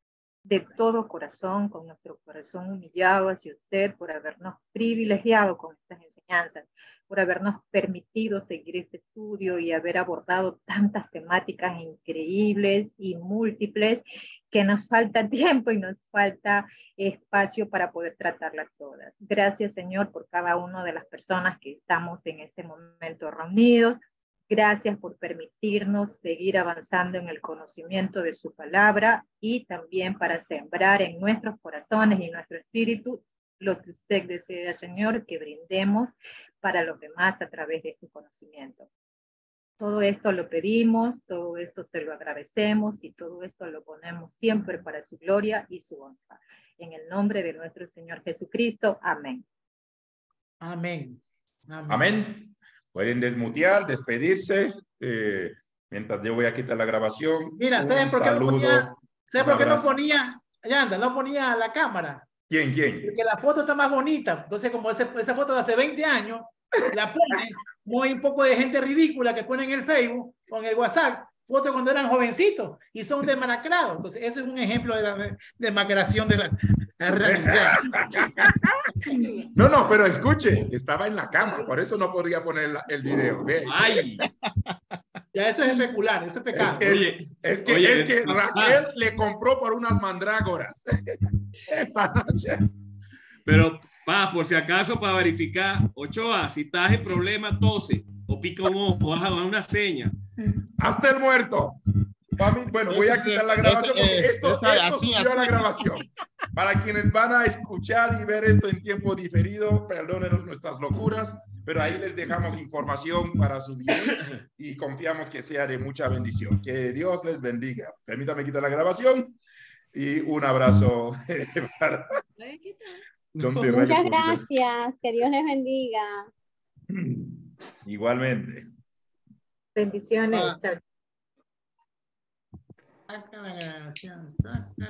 de todo corazón, con nuestro corazón humillado hacia usted por habernos privilegiado con estas enseñanzas, por habernos permitido seguir este estudio y haber abordado tantas temáticas increíbles y múltiples que nos falta tiempo y nos falta espacio para poder tratarlas todas. Gracias, Señor, por cada una de las personas que estamos en este momento reunidos. Gracias por permitirnos seguir avanzando en el conocimiento de su palabra y también para sembrar en nuestros corazones y nuestro espíritu lo que usted desea, Señor, que brindemos para los demás a través de este conocimiento. Todo esto lo pedimos, todo esto se lo agradecemos y todo esto lo ponemos siempre para su gloria y su honra. En el nombre de nuestro Señor Jesucristo. Amén. Amén. Amén. Amén. Pueden desmutear, despedirse. Mientras yo voy a quitar la grabación. Mira, ¿saben por qué no ponía? ¿Saben por qué no ponía? Ya anda, no ponía la cámara. ¿Quién? Porque la foto está más bonita. Entonces, como esa foto de hace 20 años, la ponen, muy un poco de gente ridícula que ponen en el Facebook o en el WhatsApp, fotos cuando eran jovencitos y son demacrados. Entonces, ese es un ejemplo de la demacración de la realidad. No, pero escuche, estaba en la cama, por eso no podía poner el video. ¡Ay! Ya eso es especular, eso es pecado. Es que Raquel le compró por unas mandrágoras esta noche. Pero, por si acaso, para verificar, Ochoa, si estás en problema, tose o pica un ojo, haz una seña. Hasta el muerto. Bueno, voy a quitar la grabación porque esto subió a la grabación. Para quienes van a escuchar y ver esto en tiempo diferido, perdónenos nuestras locuras, pero pero ahí les dejamos información para su bien y confiamos que sea de mucha bendición. Que Dios les bendiga. Permítame quitar la grabación y un abrazo para Muchas gracias. Que Dios les bendiga. Igualmente. Bendiciones. Chao. Saca la grabación, saca la